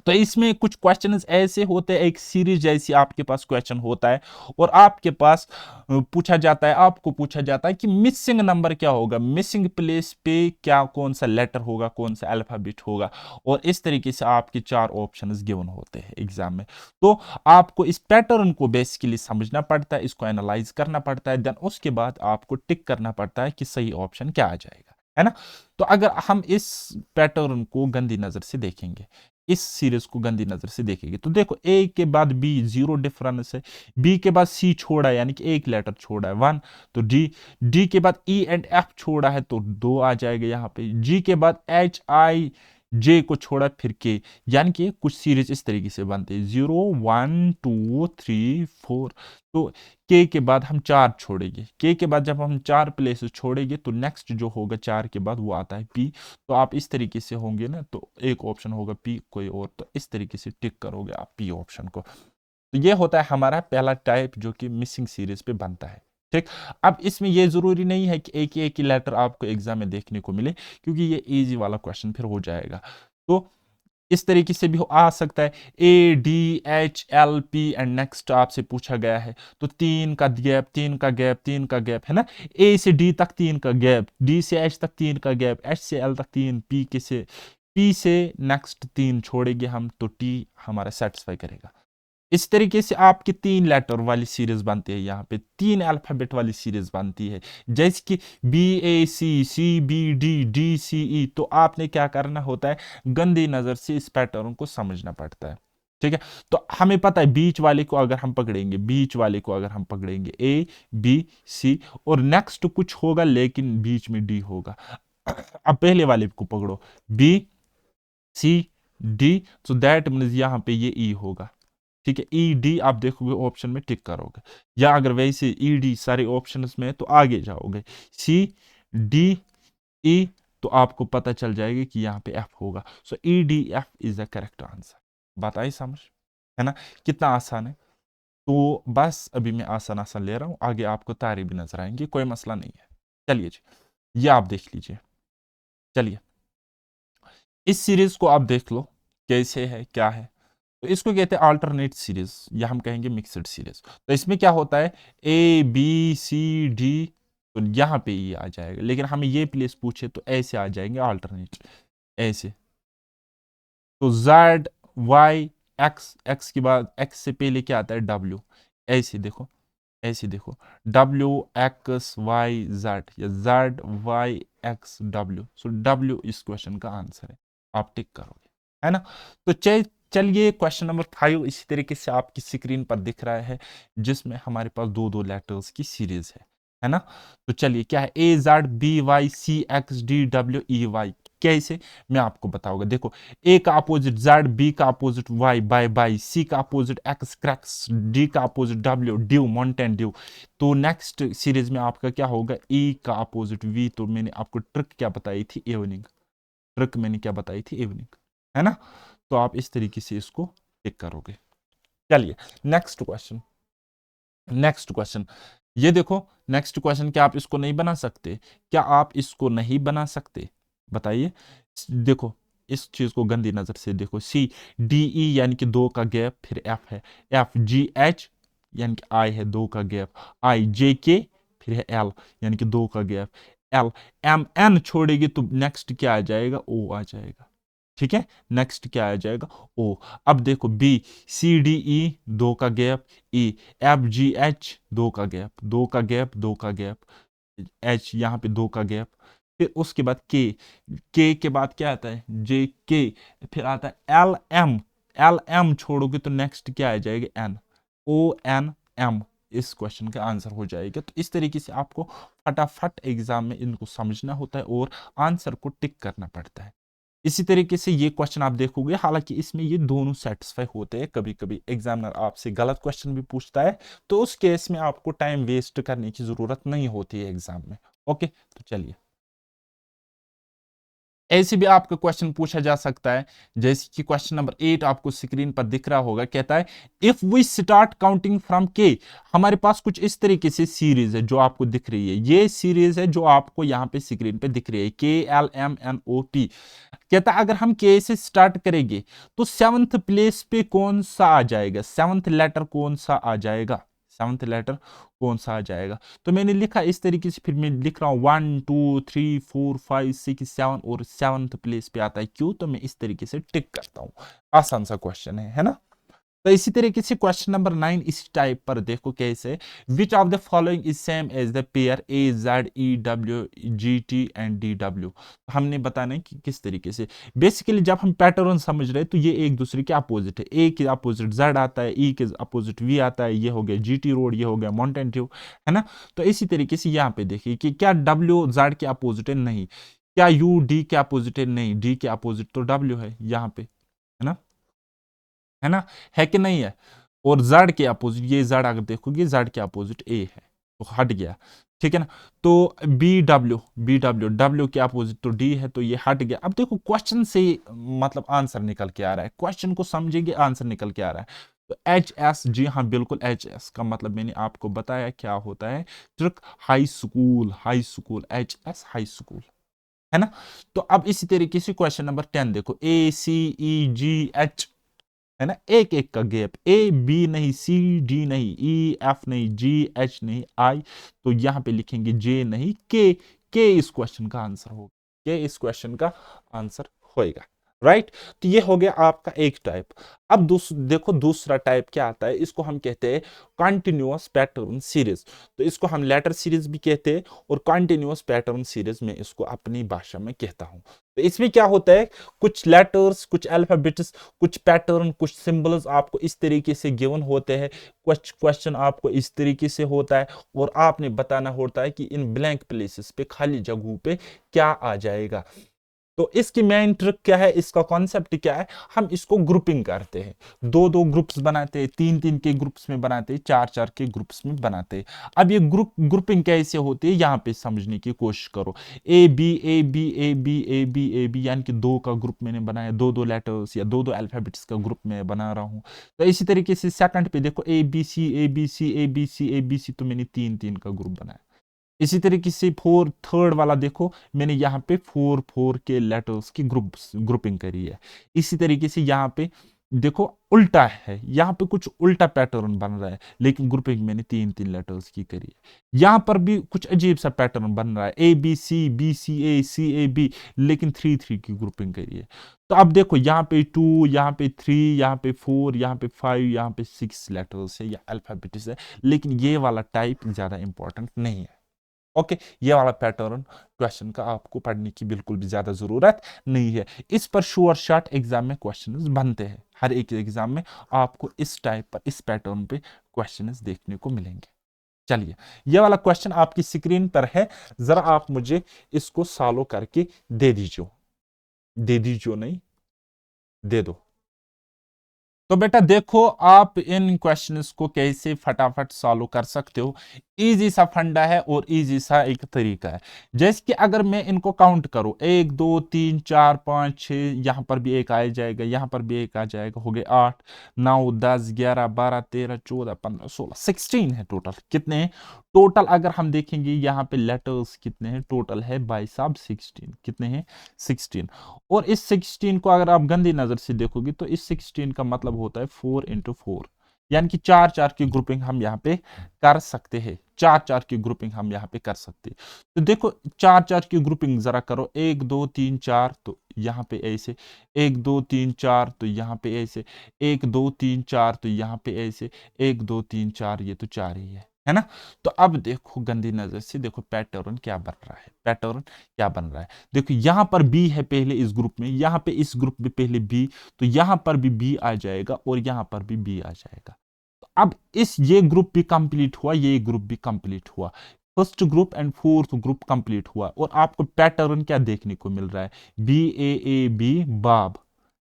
तो इसमें कुछ क्वेश्चंस ऐसे होते हैं, एक सीरीज जैसी आपके पास क्वेश्चन होता है और आपके पास पूछा जाता है, आपको पूछा जाता है कि मिसिंग नंबर क्या होगा, मिसिंग प्लेस पे क्या, कौन सा लेटर होगा, कौन सा अल्फाबेट होगा, और इस तरीके से आपके 4 ऑप्शंस गिवन होते हैं एग्जाम में। तो आपको इस पैटर्न को बेसिकली समझना पड़ता है, इसको एनालाइज करना पड़ता है, देन उसके बाद आपको टिक करना पड़ता है कि सही ऑप्शन क्या आ जाएगा, है ना। तो अगर हम इस पैटर्न को गंदी नजर से देखेंगे, इस सीरीज को गंदी नजर से देखेंगे, तो देखो ए के बाद बी, जीरो डिफरेंस है। बी के बाद सी छोड़ा है, यानी कि एक लेटर छोड़ा है, 1। तो डी, डी के बाद ई एंड एफ छोड़ा है, तो 2 आ जाएगा यहाँ पे। जी के बाद एच आई जे को छोड़ा फिर के, यानी कि कुछ सीरीज इस तरीके से बनते हैं, 0 1 2 3 4। तो के बाद हम 4 छोड़ेंगे, के बाद जब हम 4 प्लेसेस छोड़ेंगे तो नेक्स्ट जो होगा 4 के बाद वो आता है पी। तो आप इस तरीके से होंगे ना, तो एक ऑप्शन होगा पी, कोई और, तो इस तरीके से टिक करोगे आप पी ऑप्शन को। तो ये होता है हमारा पहला टाइप जो कि मिसिंग सीरीज पे बनता है, ठीक। अब इसमें ये जरूरी नहीं है कि एक ही लेटर आपको एग्जाम में देखने को मिले, क्योंकि ये इजी वाला क्वेश्चन फिर हो जाएगा। तो इस तरीके से भी आ सकता है, A D H L P and next आपसे पूछा गया है, तो 3 का गैप, 3 का गैप, 3 का गैप, है ना। ए से डी तक 3 का गैप, डी से एच तक 3 का गैप, एच से एल तक 3, पी से नेक्स्ट 3 छोड़ेंगे हम, तो टी हमारा सेटिस्फाई करेगा। इस तरीके से आपकी 3 लेटर वाली सीरीज बनती है, यहाँ पे 3 अल्फाबेट वाली सीरीज बनती है, जैसे कि B A C, C B D, D C E. तो आपने क्या करना होता है, गंदी नजर से इस पैटर्न को समझना पड़ता है, ठीक है। तो हमें पता है बीच वाले को अगर हम पकड़ेंगे, बीच वाले को अगर हम पकड़ेंगे, ए बी सी, और नेक्स्ट कुछ होगा लेकिन बीच में डी होगा। अब पहले वाले को पकड़ो, बी सी डी, तो दैट मीन्स यहाँ पे ये ई होगा, ठीक है। ई डी आप देखोगे ऑप्शन में टिक करोगे, या अगर वैसे ई डी सारे ऑप्शंस में है तो आगे जाओगे, सी डी ई, तो आपको पता चल जाएगा कि यहाँ पे एफ होगा। So E D F is the correct answer. बात आई समझ, है ना, कितना आसान है। तो बस अभी मैं आसान आसान ले रहा हूँ, आगे आपको तारे भी नजर आएंगे, कोई मसला नहीं है। चलिए जी, ये आप देख लीजिए। चलिए इस सीरीज को आप देख लो कैसे है, क्या है। तो इसको कहते हैं अल्टरनेट सीरीज, या हम कहेंगे मिक्सड सीरीज। तो इसमें क्या होता है, ए बी सी डी, तो यहाँ पे ये आ जाएगा, लेकिन हमें ये प्लेस पूछे तो ऐसे आ जाएंगे अल्टरनेट, ऐसे। तो जेड वाई एक्स, एक्स के बाद एक्स से पहले क्या आता है, डब्ल्यू, ऐसे देखो, ऐसे देखो, डब्ल्यू एक्स वाई जेड, या Z Y X W. So W इस क्वेश्चन का आंसर है, आप टिक करोगे, है ना। तो चलिए क्वेश्चन नंबर 5 इसी तरीके से आपकी स्क्रीन पर दिख रहा है, जिसमें हमारे पास 2 लेटर्स की सीरीज है ना। तो चलिए क्या है, A Z B Y C X D W E Y. कैसे, मैं आपको बताऊंगा। देखो, ए का अपोजिट जेड, बी का opposite Y bye bye, C का अपोजिट एक्स क्रैक्स, डी का opposite W dew, Mountain Dew. तो नेक्स्ट सीरीज में आपका क्या होगा, ई का अपोजिट वी। तो मैंने आपको ट्रिक क्या बताई थी, इवनिंग, ट्रिक मैंने क्या बताई थी, इवनिंग, है ना। तो आप इस तरीके से इसको टिक करोगे। चलिए नेक्स्ट क्वेश्चन, नेक्स्ट क्वेश्चन, ये देखो नेक्स्ट क्वेश्चन, क्या आप इसको नहीं बना सकते, क्या आप इसको नहीं बना सकते, बताइए। देखो इस चीज को गंदी नजर से देखो, सी डी ई यानी कि 2 का गैप, फिर एफ है, एफ जी एच यानी कि आई है, 2 का गैप, आई जे के, फिर है एल यानी कि 2 का गैप, एल एम एन छोड़ेगी तो नेक्स्ट क्या आ जाएगा, ओ आ जाएगा, ठीक है। नेक्स्ट क्या आ जाएगा, ओ। अब देखो बी सी डी ई 2 का गैप, ई एफ जी एच 2 का गैप, 2 का गैप, 2 का गैप, एच यहाँ पे 2 का गैप, फिर उसके बाद के के बाद क्या आता है, जे के, फिर आता है एल एम, एल एम छोड़ोगे तो नेक्स्ट क्या आ जाएगा, एन, ओ एन एम, इस क्वेश्चन का आंसर हो जाएगा। तो इस तरीके से आपको फटाफट एग्जाम में इनको समझना होता है और आंसर को टिक करना पड़ता है। इसी तरीके से ये क्वेश्चन आप देखोगे, हालांकि इसमें ये दोनों सेटिस्फाई होते हैं, कभी कभी एग्जामिनर आपसे गलत क्वेश्चन भी पूछता है, तो उस केस में आपको टाइम वेस्ट करने की जरूरत नहीं होती है एग्जाम में। ओके, तो चलिए, ऐसे भी आपका क्वेश्चन पूछा जा सकता है, जैसे कि क्वेश्चन नंबर 8 आपको स्क्रीन पर दिख रहा होगा, कहता है if we start counting from K. हमारे पास कुछ इस तरीके से सीरीज है जो आपको दिख रही है, ये सीरीज है जो आपको यहाँ पे स्क्रीन पे दिख रही है, K L M N O P. कहता है अगर हम के से स्टार्ट करेंगे तो सेवंथ प्लेस पे कौन सा आ जाएगा, सेवंथ लेटर कौन सा आ जाएगा, सेवंथ लेटर कौन सा आ जाएगा। तो मैंने लिखा इस तरीके से, फिर मैं लिख रहा हूं 1 2 3 4 5 6 7 और सेवंथ प्लेस पे आता है क्यों, तो मैं इस तरीके से टिक करता हूं। आसान सा क्वेश्चन है ना। तो इसी तरीके से क्वेश्चन नंबर 9 इस टाइप पर देखो कैसे, which of the following is same as the pair A Z E W G T and D W. हमने बताना है कि किस तरीके से, बेसिकली जब हम पैटर्न समझ रहे हैं तो ये एक दूसरे के अपोजिट है, ए के अपोजिट जेड आता है, ई के अपोजिट वी आता है, ये हो गया जी टी रोड, ये हो गया माउंटेन ड्यू, है ना। तो इसी तरीके से यहाँ पे देखिए कि क्या डब्ल्यू जेड के अपोजिट है, नहीं। क्या यू डी के अपोजिट है, नहीं। डी के अपोजिट तो डब्ल्यू है यहाँ पे, है ना, है ना, है कि नहीं है। और जड़ के अपोजिट, ये जड़ अगर देखोगे जड़ के अपोजिट ए है, तो हट गया, ठीक है ना। तो B W, B W, W के अपोजिट तो डी है, तो ये हट गया। अब देखो क्वेश्चन से मतलब आंसर निकल के आ रहा है, क्वेश्चन को समझेंगे आंसर निकल के आ रहा है। तो एच एस, जी हाँ बिल्कुल, एच एस का मतलब मैंने आपको बताया क्या होता है, trick high school, high school, H S high school, है ना। तो अब इसी तरीके से क्वेश्चन नंबर 10 देखो, ए सी ई जी एच, है ना, एक एक का गैप, ए बी नहीं, सी डी नहीं, ई एफ नहीं, जी एच नहीं, आई, तो यहां पे लिखेंगे जे नहीं, के इस क्वेश्चन का आंसर होगा, के इस क्वेश्चन का आंसर होएगा, राइट। तो ये हो गया आपका एक टाइप। अब देखो दूसरा टाइप क्या आता है, इसको हम कहते हैं कंटिन्यूअस पैटर्न सीरीज। तो इसको हम लेटर सीरीज भी कहते हैं और कंटिन्यूअस पैटर्न सीरीज में इसको अपनी भाषा में कहता हूं। तो इसमें क्या होता है, कुछ लेटर्स, कुछ अल्फाबेट्स, कुछ पैटर्न, कुछ सिंबल्स आपको इस तरीके से गिवन होते हैं, कुछ क्वेश्चन आपको इस तरीके से होता है और आपने बताना होता है कि इन ब्लैंक प्लेसेस पे, खाली जगहों पे क्या आ जाएगा। तो इसकी मेन ट्रिक क्या है, इसका कॉन्सेप्ट क्या है, हम इसको ग्रुपिंग करते हैं, दो दो ग्रुप्स बनाते हैं, तीन तीन के ग्रुप्स में बनाते हैं, चार चार के ग्रुप्स में बनाते हैं। अब ये ग्रुपिंग कैसे होती है यहाँ पे समझने की कोशिश करो। A B A B A B A B A B, यानी कि दो का ग्रुप मैंने बनाया, दो दो लेटर्स या दो दो अल्फाबेट्स का ग्रुप मैं बना रहा हूँ। तो इसी तरीके से सेकंड पे देखो, A B C A B C A B C A B C, तो मैंने तीन तीन का ग्रुप बनाया। इसी तरीके से फोर थर्ड वाला देखो, मैंने यहाँ पे फोर फोर के लेटर्स की ग्रुपिंग करी है। इसी तरीके से यहाँ पे देखो उल्टा है, यहाँ पे कुछ उल्टा पैटर्न बन रहा है, लेकिन ग्रुपिंग मैंने तीन तीन लेटर्स की करी है। यहाँ पर भी कुछ अजीब सा पैटर्न बन रहा है, A B C A C A B, लेकिन थ्री थ्री की ग्रुपिंग करी है। तो अब देखो यहाँ पे टू, यहाँ पे थ्री, यहाँ पे फोर, यहाँ पे फाइव, यहाँ पे सिक्स लेटर्स है या अल्फाबेट्स है, लेकिन ये वाला टाइप ज्यादा इंपॉर्टेंट नहीं है। ओके, ये वाला पैटर्न क्वेश्चन का आपको पढ़ने की बिल्कुल भी ज्यादा जरूरत नहीं है। इस पर श्योर शॉट एग्जाम में क्वेश्चंस बनते हैं, हर एक एग्जाम में आपको इस टाइप पर, इस पैटर्न पे क्वेश्चंस देखने को मिलेंगे। चलिए, ये वाला क्वेश्चन आपकी स्क्रीन पर है, जरा आप मुझे इसको सॉल्व करके दे दीजिए नहीं, दे दो। तो बेटा देखो, आप इन क्वेश्चंस को कैसे फटाफट सॉल्व कर सकते हो। इजी सा फंडा है और इजी सा एक तरीका है। जैसे कि अगर मैं इनको काउंट करूं, 1 2 3 4 5 6, यहां पर भी एक आ जाएगा, यहां पर भी एक आ जाएगा, हो गए 8 9 10 11 12 13 14 15 16 16 है टोटल। कितने हैं टोटल, अगर हम देखेंगे यहाँ पे लेटर्स कितने हैं टोटल है भाई साहब 16। कितने हैं 16। और इस 16 को अगर आप गंदी नजर से देखोगे तो इस 16 का मतलब होता है 4 into 4, यानी कि चार चार की ग्रुपिंग हम यहाँ पे कर सकते हैं। चार चार की ग्रुपिंग हम यहाँ पे कर सकते हैं। तो देखो चार चार की ग्रुपिंग जरा करो, 1 2 3 4, तो यहाँ पे ऐसे, 1 2 3 4, तो यहाँ पे ऐसे, 1 2 3 4, तो यहाँ पे ऐसे, 1 2 3 4, ये तो चार ही है ना। तो अब देखो गंदी नजर से देखो पैटर्न क्या बन रहा है, पैटर्न क्या बन रहा है। देखो यहाँ पर बी है पहले इस ग्रुप में, यहाँ पे इस ग्रुप में पहले बी, तो यहाँ पर भी बी आ जाएगा और यहाँ पर भी बी आ जाएगा। अब इस ये ग्रुप भी कंप्लीट हुआ, ये ग्रुप भी कंप्लीट हुआ, first group and fourth group complete हुआ। और आपको पैटर्न क्या देखने को मिल रहा है, बी ए बी बाब,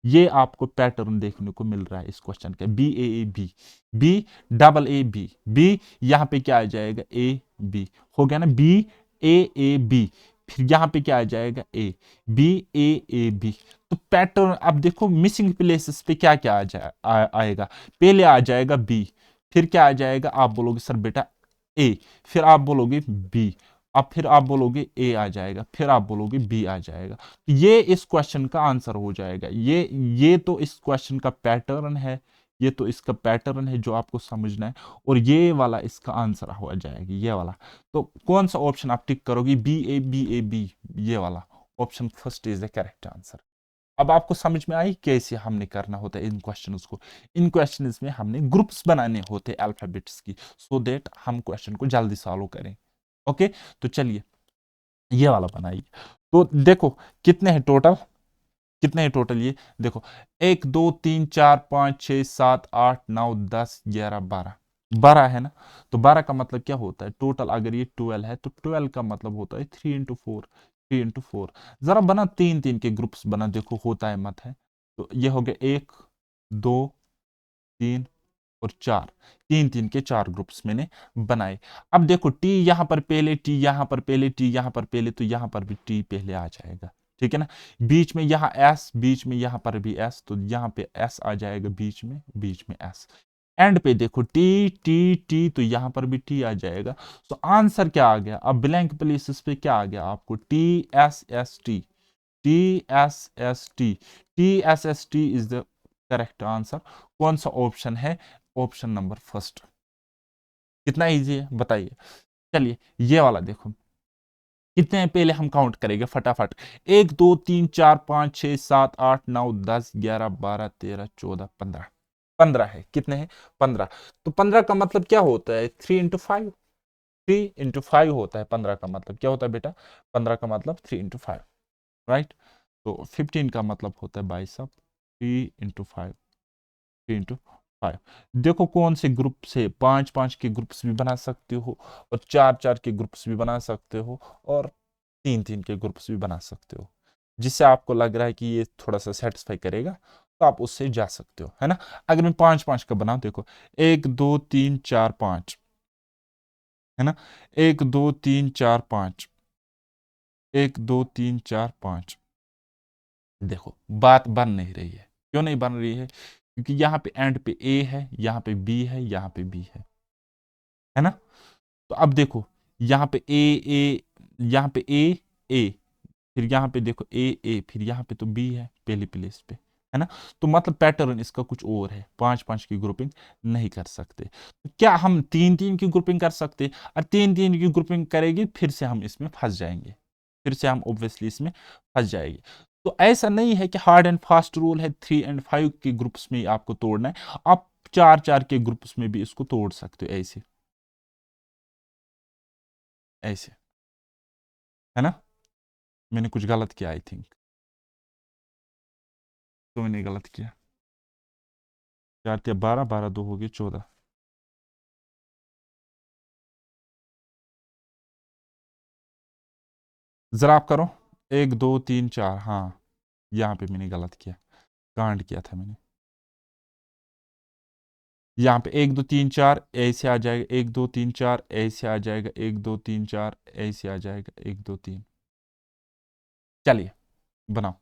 ये आपको पैटर्न देखने को मिल रहा है इस क्वेश्चन का, B A B, B double A B, B यहाँ पे क्या आ जाएगा, ए बी हो गया ना, बी ए बी, फिर यहाँ पे क्या आ जाएगा, ए बी ए बी। तो पैटर्न अब देखो मिसिंग प्लेसेस पे क्या क्या आएगा, पहले आ जाएगा बी, फिर क्या आ जाएगा, आप बोलोगे सर बेटा ए, फिर आप बोलोगे बी, अब फिर आप बोलोगे ए आ जाएगा, फिर आप बोलोगे बी आ जाएगा। ये इस क्वेश्चन का आंसर हो जाएगा। ये तो इस क्वेश्चन का पैटर्न है, ये तो इसका पैटर्न है जो आपको समझना है, और ये वाला इसका आंसर हो जाएगा, ये वाला। तो कौन सा ऑप्शन आप टिक करोगे, बी ए बी, ये वाला option first is the correct answer. अब आपको समझ में आई कैसे हमने करना होता है इन क्वेश्चंस को। इन क्वेश्चंस में हमने ग्रुप्स बनाने होते हैं अल्फाबेट्स की, सो दैट हम क्वेश्चन को जल्दी सॉल्व करें। ओके, तो चलिए ये वाला बनाइए। तो देखो कितने हैं टोटल, कितने हैं टोटल, ये देखो 1 2 3 4 5 6 7 8 9 10 11 12, 12 है ना। तो 12 का मतलब क्या होता है, टोटल अगर ये 12 है तो 12 का मतलब होता है 3 into 4, 3 into 4। जरा बना तीन तीन के ग्रुप्स बना, देखो होता है मत है। तो ये हो गया 1 2 3 और 4, तीन तीन के चार ग्रुप्स मैंने बनाए। अब देखो टी यहां पर पहले, टी यहां पर पहले, टी यहां पर पहले, तो यहां पर भी टी पहले आ जाएगा, ठीक है ना। बीच में यहाँ एस, बीच में यहां पर भी एस, तो यहां पे एस आ जाएगा बीच में, बीच में एस। एंड पे देखो टी टी टी, तो यहां पर भी टी आ जाएगा। तो आंसर क्या आ गया, अब ब्लैंक प्लेसेस पे क्या आ गया आपको, T S S T, T S S T, T S S T is the correct answer. कौन सा ऑप्शन है, ऑप्शन नंबर फर्स्ट। कितना इजी है बताइए। चलिए ये वाला देखो, कितने हैं पहले हम काउंट करेंगे फटाफट, 1 2 3 4 5 6 7 8 9 10 11 12 13 14 15, 15 है, कितने हैं 15। तो 15 का मतलब क्या होता है, 3 into 5, 3 into 5 होता है 15 का मतलब क्या होता है बेटा, 15 का मतलब 3 into 5, राइट। तो 15 का मतलब होता है भाई साहब 3 into 5, 3 into 5। देखो कौन से ग्रुप से, पांच पांच के ग्रुप्स भी बना सकते हो, और चार चार के ग्रुप्स भी बना सकते हो, और तीन तीन के ग्रुप्स भी बना सकते हो। जिससे आपको लग रहा है कि ये थोड़ा सा सेटिस्फाई करेगा तो आप उससे जा सकते हो, है ना। अगर मैं पांच पांच का बनाऊं, देखो 1 2 3 4 5, है ना, 1 2 3 4 5, 1 2 3 4 5। देखो बात बन नहीं रही है, क्यों नहीं बन रही है, क्योंकि यहाँ पे एंड पे ए है, यहाँ पे बी है, यहाँ पे बी है ना। तो अब देखो यहाँ पे ए, यहाँ पे ए, फिर यहाँ पे देखो ए, फिर यहाँ पे तो बी है पहली प्लेस पे, है ना। तो मतलब पैटर्न इसका कुछ और है, पांच पांच की ग्रुपिंग नहीं कर सकते। तो क्या हम तीन तीन की ग्रुपिंग कर सकते, और तीन तीन की ग्रुपिंग करेगी फिर से हम इसमें फंस जाएंगे, फिर से हम ऑब्वियसली इसमें फंस जाएंगे। तो ऐसा नहीं है कि हार्ड एंड फास्ट रूल है 3 and 5 के ग्रुप्स में आपको तोड़ना है, आप चार चार के ग्रुप्स में भी इसको तोड़ सकते हो, ऐसे ऐसे, है ना। मैंने कुछ गलत किया आई थिंक, तो मैंने गलत किया। 4 या 12, 12 2 हो गए 14। जरा आप करो, 1 2 3 4, हाँ यहाँ पे मैंने गलत किया, कांड किया था मैंने। यहाँ पे 1 2 3 4 ऐसे आ जाएगा, 1 2 3 4 ऐसे आ जाएगा, 1 2 3 4 ऐसे आ जाएगा, 1 2 3। चलिए बनाओ।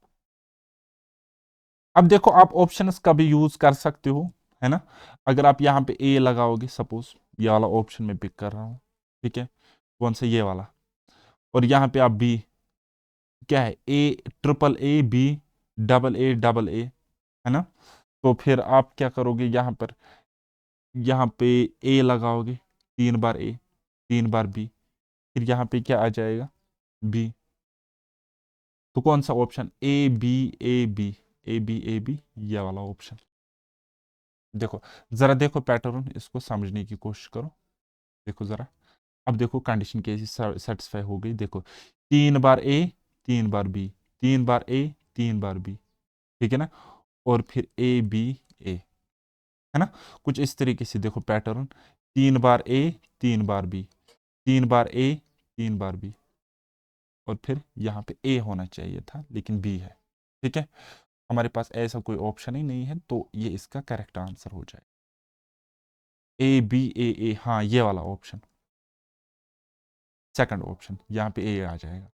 अब देखो आप ऑप्शंस का भी यूज कर सकते हो, है ना। अगर आप यहाँ पे ए लगाओगे, सपोज ये वाला ऑप्शन में पिक कर रहा हूँ, ठीक है, कौन सा, ये वाला। और यहाँ पे आप बी, क्या है, ए बी डबल ए, है ना। तो फिर आप क्या करोगे, यहाँ पे ए लगाओगे, 3 बार ए, 3 बार बी, फिर यहाँ पे क्या आ जाएगा, बी। तो कौन सा option, A B A B, A B A B, ये वाला ऑप्शन। देखो जरा, देखो पैटर्न, इसको समझने की कोशिश करो। देखो जरा, अब देखो कंडीशन कैसी सेटिस्फाई हो गई। देखो 3 बार ए, 3 बार बी, 3 बार ए, 3 बार बी, ठीक है ना, और फिर ए बी ए, है ना, कुछ इस तरीके से देखो पैटर्न, 3 बार ए, 3 बार बी, 3 बार ए, 3 बार बी, और फिर यहाँ पे ए होना चाहिए था लेकिन बी है। ठीक है, हमारे पास ऐसा कोई ऑप्शन ही नहीं है, तो ये इसका करेक्ट आंसर हो जाए ए बी ए, हाँ ये वाला ऑप्शन, सेकंड ऑप्शन, यहाँ पे ए आ जाएगा।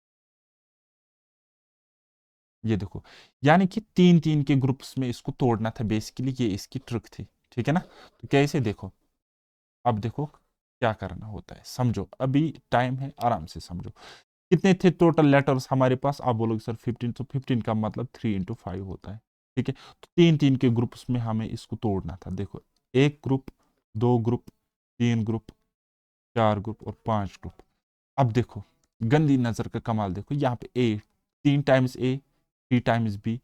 ये देखो, यानी कि 3-3 के ग्रुप्स में इसको तोड़ना था बेसिकली, ये इसकी ट्रिक थी। ठीक है ना, तो कैसे, देखो अब देखो क्या करना होता है, समझो अभी टाइम है, आराम से समझो। कितने थे टोटल लेटर्स हमारे पास, आप बोलोगे सर 15, तो 15 का मतलब 3 × 5 होता है। ठीक है, तो 3-3 के ग्रुप्स में हमें इसको तोड़ना था। देखो, एक ग्रुप, 2 ग्रुप, 3 ग्रुप, 4 ग्रुप और 5 ग्रुप। अब देखो गंदी नजर का कमाल, देखो यहाँ पे A, 3 times A, 3 times B,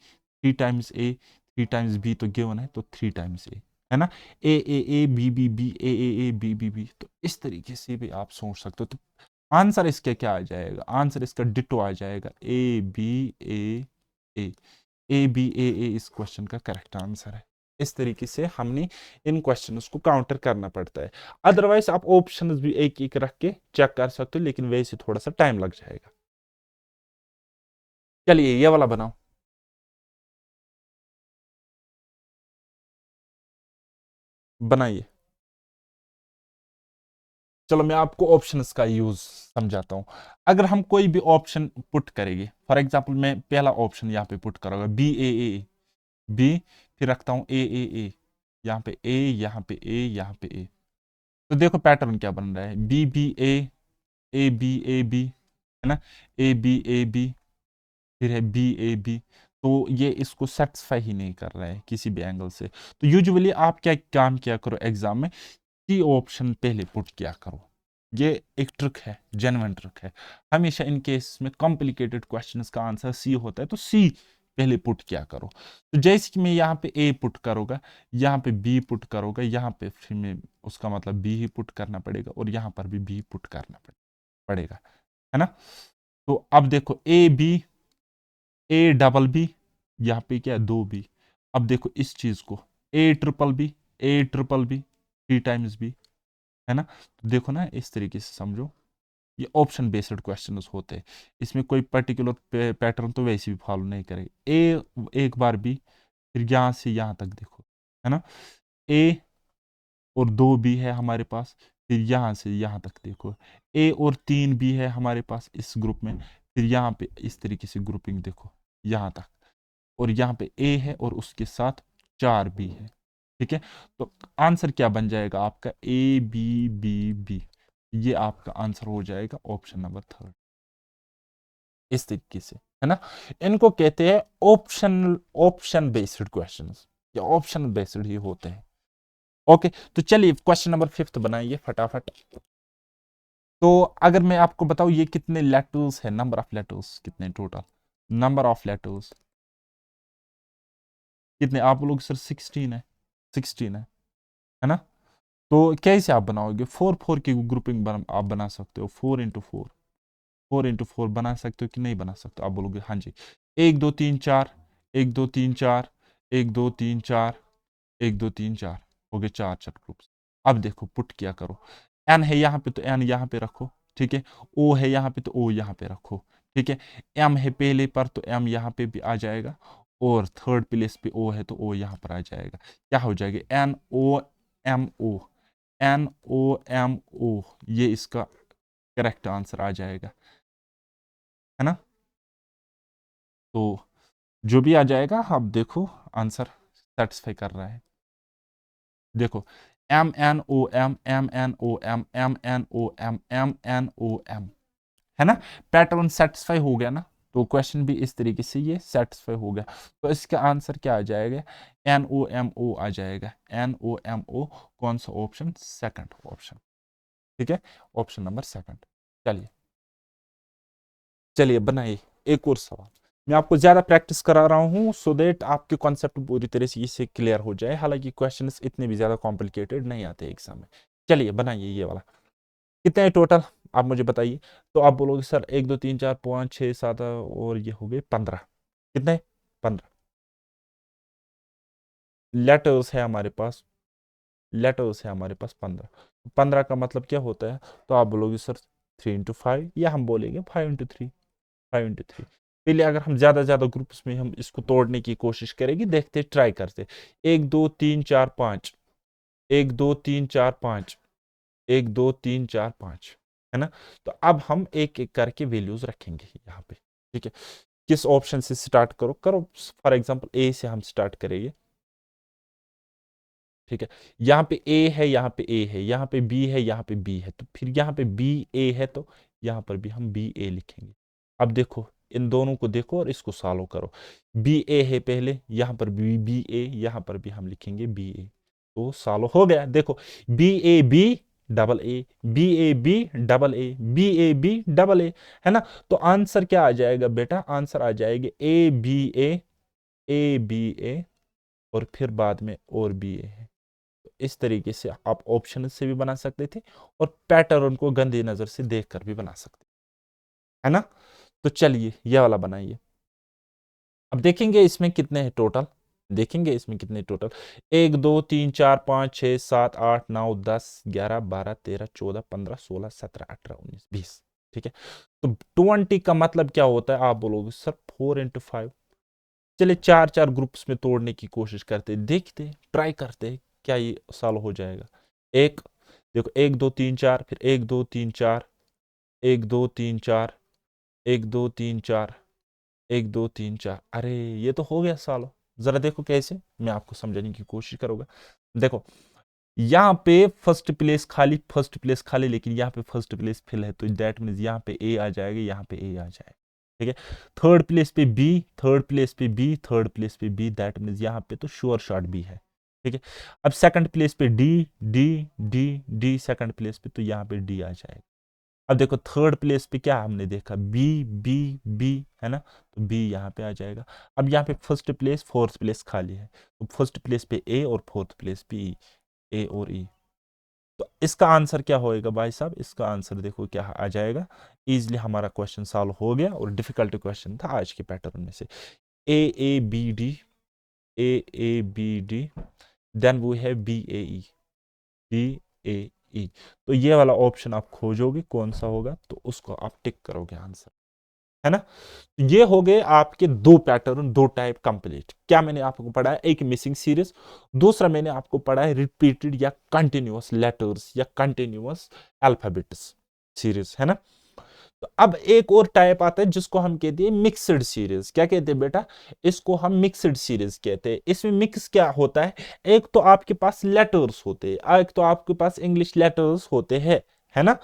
3 times A, 3 times B तो गिवन है, तो 3 टाइम्स ए, है ना, A B B B, A B B B. तो इस तरीके से भी आप सोच सकते हो। तो आंसर इसका क्या आ जाएगा, आंसर इसका डिटो आ जाएगा, ए बी ए, ए बी ए इस क्वेश्चन का करेक्ट आंसर है। इस तरीके से हमने इन क्वेश्चंस को काउंटर करना पड़ता है। अदरवाइज आप ऑप्शंस भी एक एक रख के चेक कर सकते हो, लेकिन वैसे थोड़ा सा टाइम लग जाएगा। चलिए ये वाला बनाओ, बनाइए। चलो मैं आपको ऑप्शंस का यूज समझाता हूं। अगर हम कोई भी ऑप्शन पुट करेंगे, फॉर एग्जांपल मैं पहला ऑप्शन यहाँ पे पुट करूंगा, बी ए बी, फिर रखता हूं ए, यहाँ पे ए, यहाँ पे ए, यहाँ पे ए। तो देखो पैटर्न क्या बन रहा है, बी बी ए बी, है ना, ए बी, फिर है बी ए बी। तो ये इसको सेटिस्फाई ही नहीं कर रहा है किसी भी एंगल से। तो यूजुअली आप क्या काम किया करो एग्जाम में, सी ऑप्शन पहले पुट किया करो। ये एक ट्रिक है, जेन्युइन ट्रिक है। हमेशा इन केस में कॉम्प्लिकेटेड क्वेश्चंस का आंसर सी होता है, तो सी पहले पुट किया करो। तो जैसे कि मैं यहाँ पे ए पुट करूंगा, यहाँ पे बी पुट करूंगा, यहाँ पे फिर मैं उसका मतलब बी ही पुट करना पड़ेगा, और यहाँ पर भी बी पुट करना पड़ेगा, है ना। तो अब देखो A B, A double B, यहाँ पे क्या है, 2 बी। अब देखो इस चीज को, A triple B, A triple B, 3 times B, है ना। तो देखो ना, इस तरीके से समझो, ये ऑप्शन बेस्ड क्वेश्चन होते हैं। इसमें कोई पर्टिकुलर पैटर्न तो वैसे भी फॉलो नहीं करेगा। ए एक बार बी, फिर यहाँ से यहाँ तक देखो, है ना, ए और 2 बी है हमारे पास, फिर यहाँ से यहाँ तक देखो, ए और 3 बी है हमारे पास इस ग्रुप में, फिर यहाँ पे इस तरीके से ग्रुपिंग देखो यहाँ तक, और यहाँ पे ए है और उसके साथ 4 बी है। ठीक है, तो आंसर क्या बन जाएगा आपका, ए बी बी बी। ये आपका आंसर हो जाएगा ऑप्शन नंबर 3, इस तरीके से, है ना। इनको कहते हैं ऑप्शन बेस्ड क्वेश्चंस, या ऑप्शन बेस्ड ही होते हैं। ओके, तो चलिए क्वेश्चन नंबर 5 बनाइए फटाफट। तो अगर मैं आपको बताऊं ये कितने लेटर्स है, नंबर ऑफ लेटर्स कितने टोटल, नंबर ऑफ लेटर्स कितने, आप लोग सर 16 है, 16 है ना। तो कैसे आप बनाओगे, 4 4 की ग्रुपिंग आप बना सकते हो, 4 × 4, 4 × 4 बना सकते हो कि नहीं बना सकते, आप बोलोगे हाँ जी। 1 2 3 4, 1 2 3 4, 1 2 3 4, 1 2 3 4, हो गए 4 ग्रुप्स। अब देखो पुट किया करो, एन है यहाँ पे तो एन यहाँ पे रखो, ठीक है, ओ है यहाँ पे तो ओ यहाँ पे रखो, ठीक है, एम है पहले पर तो एम यहाँ पे भी आ जाएगा, और थर्ड प्लेस पे ओ है तो ओ यहाँ पर आ जाएगा। क्या हो जाएगा, N O M O, N O M O, ये इसका करेक्ट आंसर आ जाएगा, है ना। तो जो भी आ जाएगा आप देखो आंसर सेटिस्फाई कर रहा है। देखो M N O M, M N O M, M N O M, M N O M, है ना। पैटर्न सेटिस्फाई हो गया ना, तो क्वेश्चन भी इस तरीके से ये सेटिस्फाई हो गया। तो इसका आंसर क्या आ जाएगा, एन ओ एम ओ आ जाएगा, एन ओ एम ओ, कौन सा ऑप्शन, सेकंड ऑप्शन। ठीक है, ऑप्शन नंबर सेकंड। चलिए चलिए बनाइए एक और सवाल। मैं आपको ज्यादा प्रैक्टिस करा रहा हूं सो दैट आपके कॉन्सेप्ट पूरी तरह से इससे क्लियर हो जाए, हालांकि क्वेश्चंस इतने भी ज्यादा कॉम्प्लिकेटेड नहीं आते एग्जाम में। चलिए बनाइए ये वाला। कितने हैं टोटल आप मुझे बताइए। तो आप बोलोगे सर 1 2 3 4 5 6 7 और ये हो गए 15। कितने? 15 लेटर्स है हमारे पास। लेटर्स है हमारे पास 15। 15 का मतलब क्या होता है? तो आप बोलोगे सर 3 into 5, या हम बोलेंगे 5 into 3। 5 into 3। पहले अगर हम ज्यादा ग्रुप्स में हम इसको तोड़ने की कोशिश करेंगे, देखते ट्राई करते। 1 2 3 4 5, 1 2 3 4 5, 1 2 3 4 5, है ना। तो अब हम एक एक करके वैल्यूज रखेंगे यहाँ पे। ठीक है, किस ऑप्शन से स्टार्ट करो करो। फॉर एग्जांपल ए से हम स्टार्ट करेंगे। ठीक है, यहाँ पे ए है, यहाँ पे ए है, यहाँ पे बी है, यहाँ पे बी है, तो फिर यहाँ पे बी ए है, तो यहाँ पर भी हम बी ए लिखेंगे। अब देखो इन दोनों को देखो और इसको सॉल्व करो। बी ए है पहले, यहाँ पर बी बी ए, यहाँ पर भी हम लिखेंगे बी ए। तो सॉल्व हो गया। देखो B A B double A, B A B double A, B A B double A, है ना। तो आंसर क्या आ जाएगा बेटा? आंसर आ जाएगा ए बी ए बी ए, और फिर बाद में और बी ए है। इस तरीके से आप ऑप्शन से भी बना सकते थे और पैटर्न को गंदी नजर से देखकर भी बना सकते, है ना। तो चलिए ये वाला बनाइए। अब देखेंगे इसमें कितने हैं टोटल। देखेंगे इसमें कितने टोटल। 1 2 3 4 5 6 7 8 9 10 11 12 13 14 15 16 17 18 19 20। ठीक है, तो 20 का मतलब क्या होता है? आप बोलोगे सर 4 into 5। चलिए चार चार ग्रुप्स में तोड़ने की कोशिश करते, देखते ट्राई करते क्या ये सॉल्व हो जाएगा। एक देखो 1 2 3 4, फिर 1 2 3 4, 1 2 3 4, 1 2 3 4, 1 2 3 4। अरे ये तो हो गया सॉल्व। जरा देखो कैसे, मैं आपको समझाने की कोशिश करूंगा। देखो यहाँ पे फर्स्ट प्लेस खाली, फर्स्ट प्लेस खाली, लेकिन यहाँ पे फर्स्ट प्लेस फिल है, तो दैट मीन्स यहाँ पे ए आ जाएगा, यहाँ पे ए आ जाएगा। ठीक है, थर्ड प्लेस पे बी, थर्ड प्लेस पे बी, थर्ड प्लेस पे बी, दैट मीन्स यहाँ पे तो श्योर शॉट बी है। ठीक है, अब सेकंड प्लेस पे D D D D, second place पे, तो यहाँ पे डी आ जाएगा। अब देखो थर्ड प्लेस पे क्या हमने देखा? बी बी बी, है ना, तो बी यहाँ पे आ जाएगा। अब यहाँ पे फर्स्ट प्लेस फोर्थ प्लेस खाली है, तो फर्स्ट प्लेस पे ए और फोर्थ प्लेस पे ई, ए और ई। तो इसका आंसर क्या होएगा भाई साहब? इसका आंसर देखो क्या आ जाएगा। इजिली हमारा क्वेश्चन सॉल्व हो गया, और डिफिकल्ट क्वेश्चन था आज के पैटर्न में से। A B D, A B D, then we have B A E, B A E. तो ये वाला ऑप्शन आप खोजोगे कौन सा होगा, तो उसको आप टिक करोगे आंसर, है ना। ये हो गए आपके दो पैटर्न, दो टाइप कंप्लीट। क्या मैंने आपको पढ़ाया? एक मिसिंग सीरीज, दूसरा मैंने आपको पढ़ाया रिपीटेड या कंटिन्यूअस लेटर्स या कंटिन्यूअस अल्फाबेट्स सीरीज, है ना। तो अब एक और टाइप आता है जिसको हम कहते हैं मिक्सड सीरीज। क्या कहते हैं बेटा? इसको हम मिक्सड सीरीज कहते हैं। इसमें मिक्स क्या होता है? एक तो आपके पास लेटर्स होते हैं, एक तो आपके पास इंग्लिश लेटर्स होते हैं, है ना,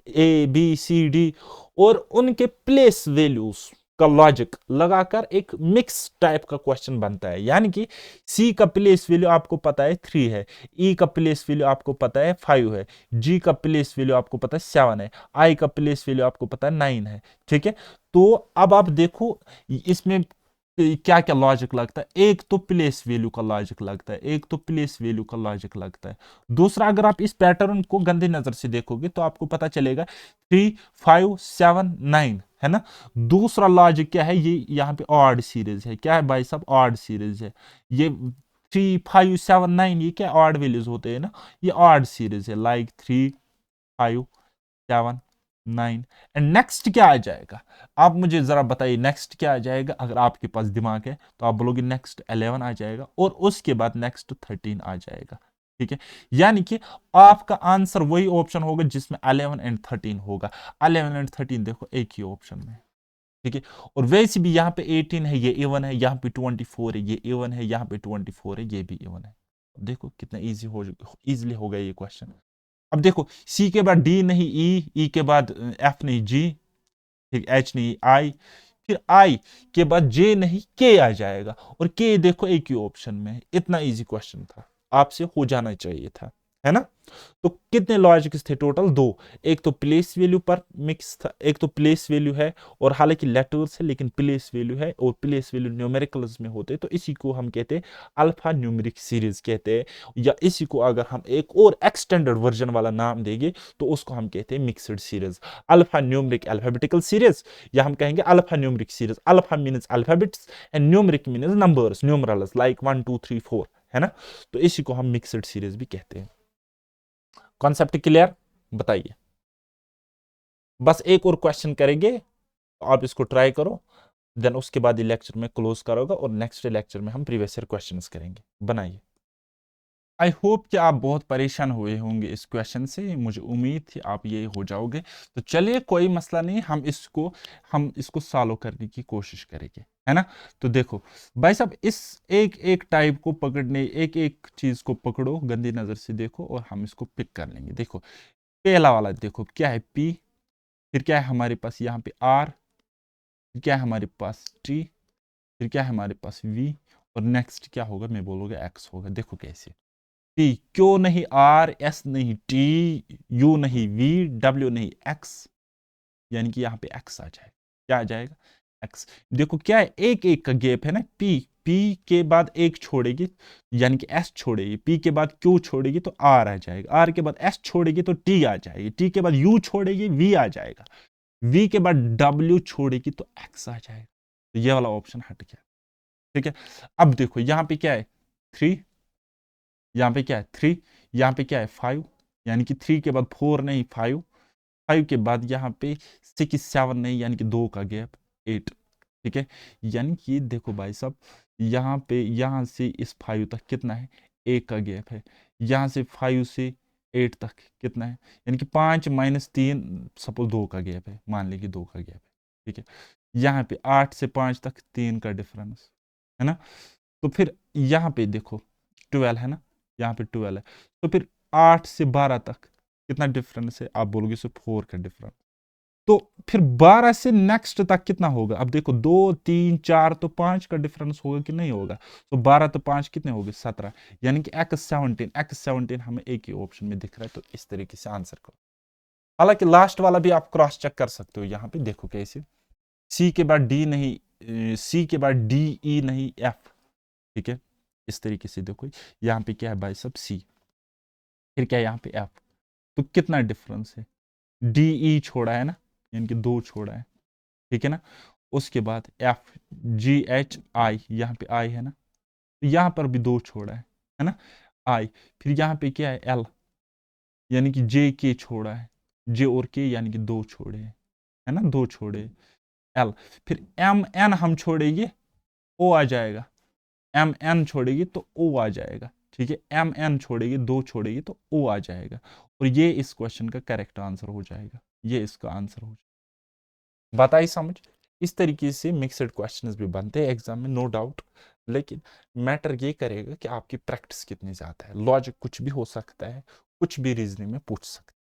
ए बी सी डी, और उनके प्लेस वैल्यूज का लॉजिक लगाकर एक मिक्स टाइप का क्वेश्चन बनता है। यानी कि सी का प्लेस वैल्यू आपको पता है 3 है, ई का प्लेस वैल्यू आपको पता है 5 है, जी का प्लेस वैल्यू आपको पता है 7 है, आई का प्लेस वैल्यू आपको पता है 9 है। ठीक है, तो अब आप देखो इसमें क्या क्या लॉजिक लगता है। एक तो प्लेस वैल्यू का लॉजिक लगता है, एक तो प्लेस वैल्यू का लॉजिक लगता है। दूसरा, अगर आप इस पैटर्न को गंदी नजर से देखोगे तो आपको पता चलेगा 3 5 7 9, है ना। दूसरा लॉजिक क्या है? ये यहाँ पे ऑड सीरीज है। क्या है भाई साहब? ऑड सीरीज है। ये 3 5 7 9 ये क्या ऑड वैल्यूज होते हैं ना, ये ऑड सीरीज है, लाइक 3 5 7 9। एंड नेक्स्ट क्या आ जाएगा? आप मुझे जरा बताइए नेक्स्ट क्या आ जाएगा। अगर आपके पास दिमाग है तो आप बोलोगे नेक्स्ट 11 आ जाएगा, और उसके बाद नेक्स्ट 13 आ जाएगा। ठीक है, यानी कि आपका आंसर वही ऑप्शन होगा जिसमें 11 एंड 13 होगा। 11 एंड 13 देखो एक ही ऑप्शन में। ठीक है, और वैसे भी यहाँ पे 18 है, ये इवन है, यहाँ पे 24 है, ये इवन है, यहाँ पे 24 है, ये भी इवन है। देखो कितना इजीली हो गया ये क्वेश्चन। अब देखो सी के बाद डी नहीं ई के बाद एफ नहीं जी, ठीक, एच नहीं आई, फिर आई के बाद जे नहीं के आ जाएगा, और के देखो एक ही ऑप्शन में है। इतना इजी क्वेश्चन था, आपसे हो जाना चाहिए था, है ना। तो कितने लॉजिक्स थे टोटल? 2। एक तो प्लेस वैल्यू पर मिक्स था, एक तो प्लेस वैल्यू है और हालांकि लेटर्स है लेकिन प्लेस वैल्यू है, और प्लेस वैल्यू न्यूमेरिकल्स में होते, तो इसी को हम कहते हैं अल्फा न्यूमेरिक सीरीज कहते हैं, या इसी को अगर हम एक और एक्सटेंडेड वर्जन वाला नाम देंगे तो उसको हम कहते हैं mixed series, alpha numeric alphabetical series, या हम कहेंगे alpha numeric series. Alpha means alphabets and numeric means numbers, numerals like 1 2 3 4, है ना। तो इसी को हम मिक्सड सीरीज भी कहते हैं। Concept clear? बताइए। बस एक और क्वेश्चन करेंगे, आप इसको ट्राई करो, देन उसके बाद ये लेक्चर में क्लोज करोगा और नेक्स्ट लेक्चर में हम प्रीवियस ईयर क्वेश्चंस करेंगे। बनाइए। आई होप कि आप बहुत परेशान हुए होंगे इस क्वेश्चन से, मुझे उम्मीद थी आप ये हो जाओगे। तो चलिए कोई मसला नहीं, हम इसको सॉल्व करने की कोशिश करेंगे, है ना। तो देखो भाई साहब, इस एक एक टाइप को पकड़ने, एक एक चीज को पकड़ो, गंदी नजर से देखो और हम इसको पिक कर लेंगे। देखो पहला वाला देखो क्या है, पी, फिर क्या है हमारे पास यहाँ पे आर, फिर क्या है हमारे पास टी, फिर क्या है हमारे पास वी, और नेक्स्ट क्या होगा, मैं बोलूंगा एक्स होगा। देखो कैसे, पी, क्यों नहीं आर, एस नहीं टी, यू नहीं वी, डब्ल्यू नहीं एक्स, यानी कि यहाँ पे एक्स आ जाएगा। क्या आ जाएगा? एक्स। देखो क्या है, एक एक का गैप है ना, पी, पी के बाद एक छोड़ेगी यानी कि एस छोड़ेगी, पी के बाद क्यू छोड़ेगी तो आर आ जाएगा, आर के बाद एस छोड़ेगी तो टी आ जाएगी, टी के बाद यू छोड़ेगी वी आ जाएगा, वी के बाद डब्ल्यू छोड़ेगी तो एक्स आ जाएगा। तो ये वाला ऑप्शन हट गया, ठीक है। अब देखो यहाँ पे क्या है, 3, यहाँ पे क्या है 3, यहाँ पे क्या है 5, यानी कि 3 के बाद 4 नहीं 5, 5 के बाद यहाँ पे 6 7 नहीं, यानी कि 2 का गैप 8, ठीक है। यानी कि देखो भाई साहब, यहाँ पे यहाँ से इस 5 तक कितना है, 1 का गैप है, यहाँ से 5 से 8 तक कितना है, यानी कि 5 - 3, सपोज 2 का गैप है, मान लीजिए 2 का गैप है, ठीक है। यहाँ पे 8 से 5 तक 3 का डिफरेंस, है ना। तो फिर यहाँ पे देखो 12 है ना, यहाँ पे 12 है, तो फिर 8 से 12 तक कितना डिफरेंस है, आप बोलोगे सिर्फ 4 का डिफरेंस। तो फिर 12 से नेक्स्ट तक कितना होगा, अब देखो 2 3 4 तो 5 का डिफरेंस होगा कि नहीं होगा, तो 12 तो 5 कितने हो गए 17, यानी कि x17 हमें एक ही ऑप्शन में दिख रहा है। तो इस तरीके से आंसर करो। हालांकि लास्ट वाला भी आप क्रॉस चेक कर सकते हो, यहाँ पे देखो कैसे, सी के बाद डी नहीं, सी के बाद डी ई नहीं एफ, ठीक है। इस तरीके से देखो यहाँ पे क्या है भाई सब सी, फिर क्या है यहाँ पे एफ, तो कितना डिफरेंस है, डी ई छोड़ा है ना, यानी कि 2 छोड़ा है, ठीक है ना। उसके बाद एफ जी एच आई, यहाँ पे आई है ना, तो यहाँ पर भी 2 छोड़ा है ना, आई, फिर यहाँ पे क्या है एल, यानी कि जे के छोड़ा है, जे और के यानी कि 2 छोड़े हैं, है ना, 2 छोड़े एल, फिर एम एन हम छोड़ेंगे ओ आ जाएगा, एम एन छोड़ेगी तो ओ आ जाएगा, ठीक है। एम एन छोड़ेगी, 2 छोड़ेगी तो ओ आ जाएगा, और ये इस क्वेश्चन का करेक्ट आंसर हो जाएगा, ये इसका आंसर हो जाएगा। बात आई समझ? इस तरीके से मिक्सड क्वेश्चंस भी बनते हैं एग्जाम में, नो डाउट, लेकिन मैटर ये करेगा कि आपकी प्रैक्टिस कितनी ज्यादा है। लॉजिक कुछ भी हो सकता है, कुछ भी रीजनिंग में पूछ सकते हैं,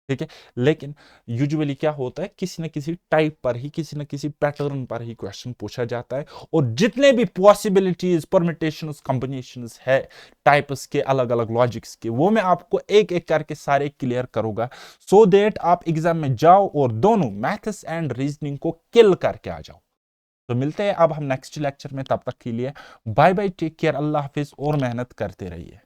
ठीक है। लेकिन यूजुअली क्या होता है, किसी न किसी टाइप पर ही, किसी न किसी पैटर्न पर ही क्वेश्चन पूछा जाता है, और जितने भी पॉसिबिलिटीज, परमिटेशंस, कॉम्बिनेशंस है टाइप्स के, अलग अलग लॉजिक्स के, वो मैं आपको एक एक करके सारे क्लियर करूंगा, सो दैट आप एग्जाम में जाओ और दोनों मैथ्स एंड रीजनिंग को किल करके आ जाओ। तो मिलते हैं अब हम नेक्स्ट लेक्चर में, तब तक के लिए बाय बाय, टेक केयर, अल्लाह हाफिज, और मेहनत करते रहिए।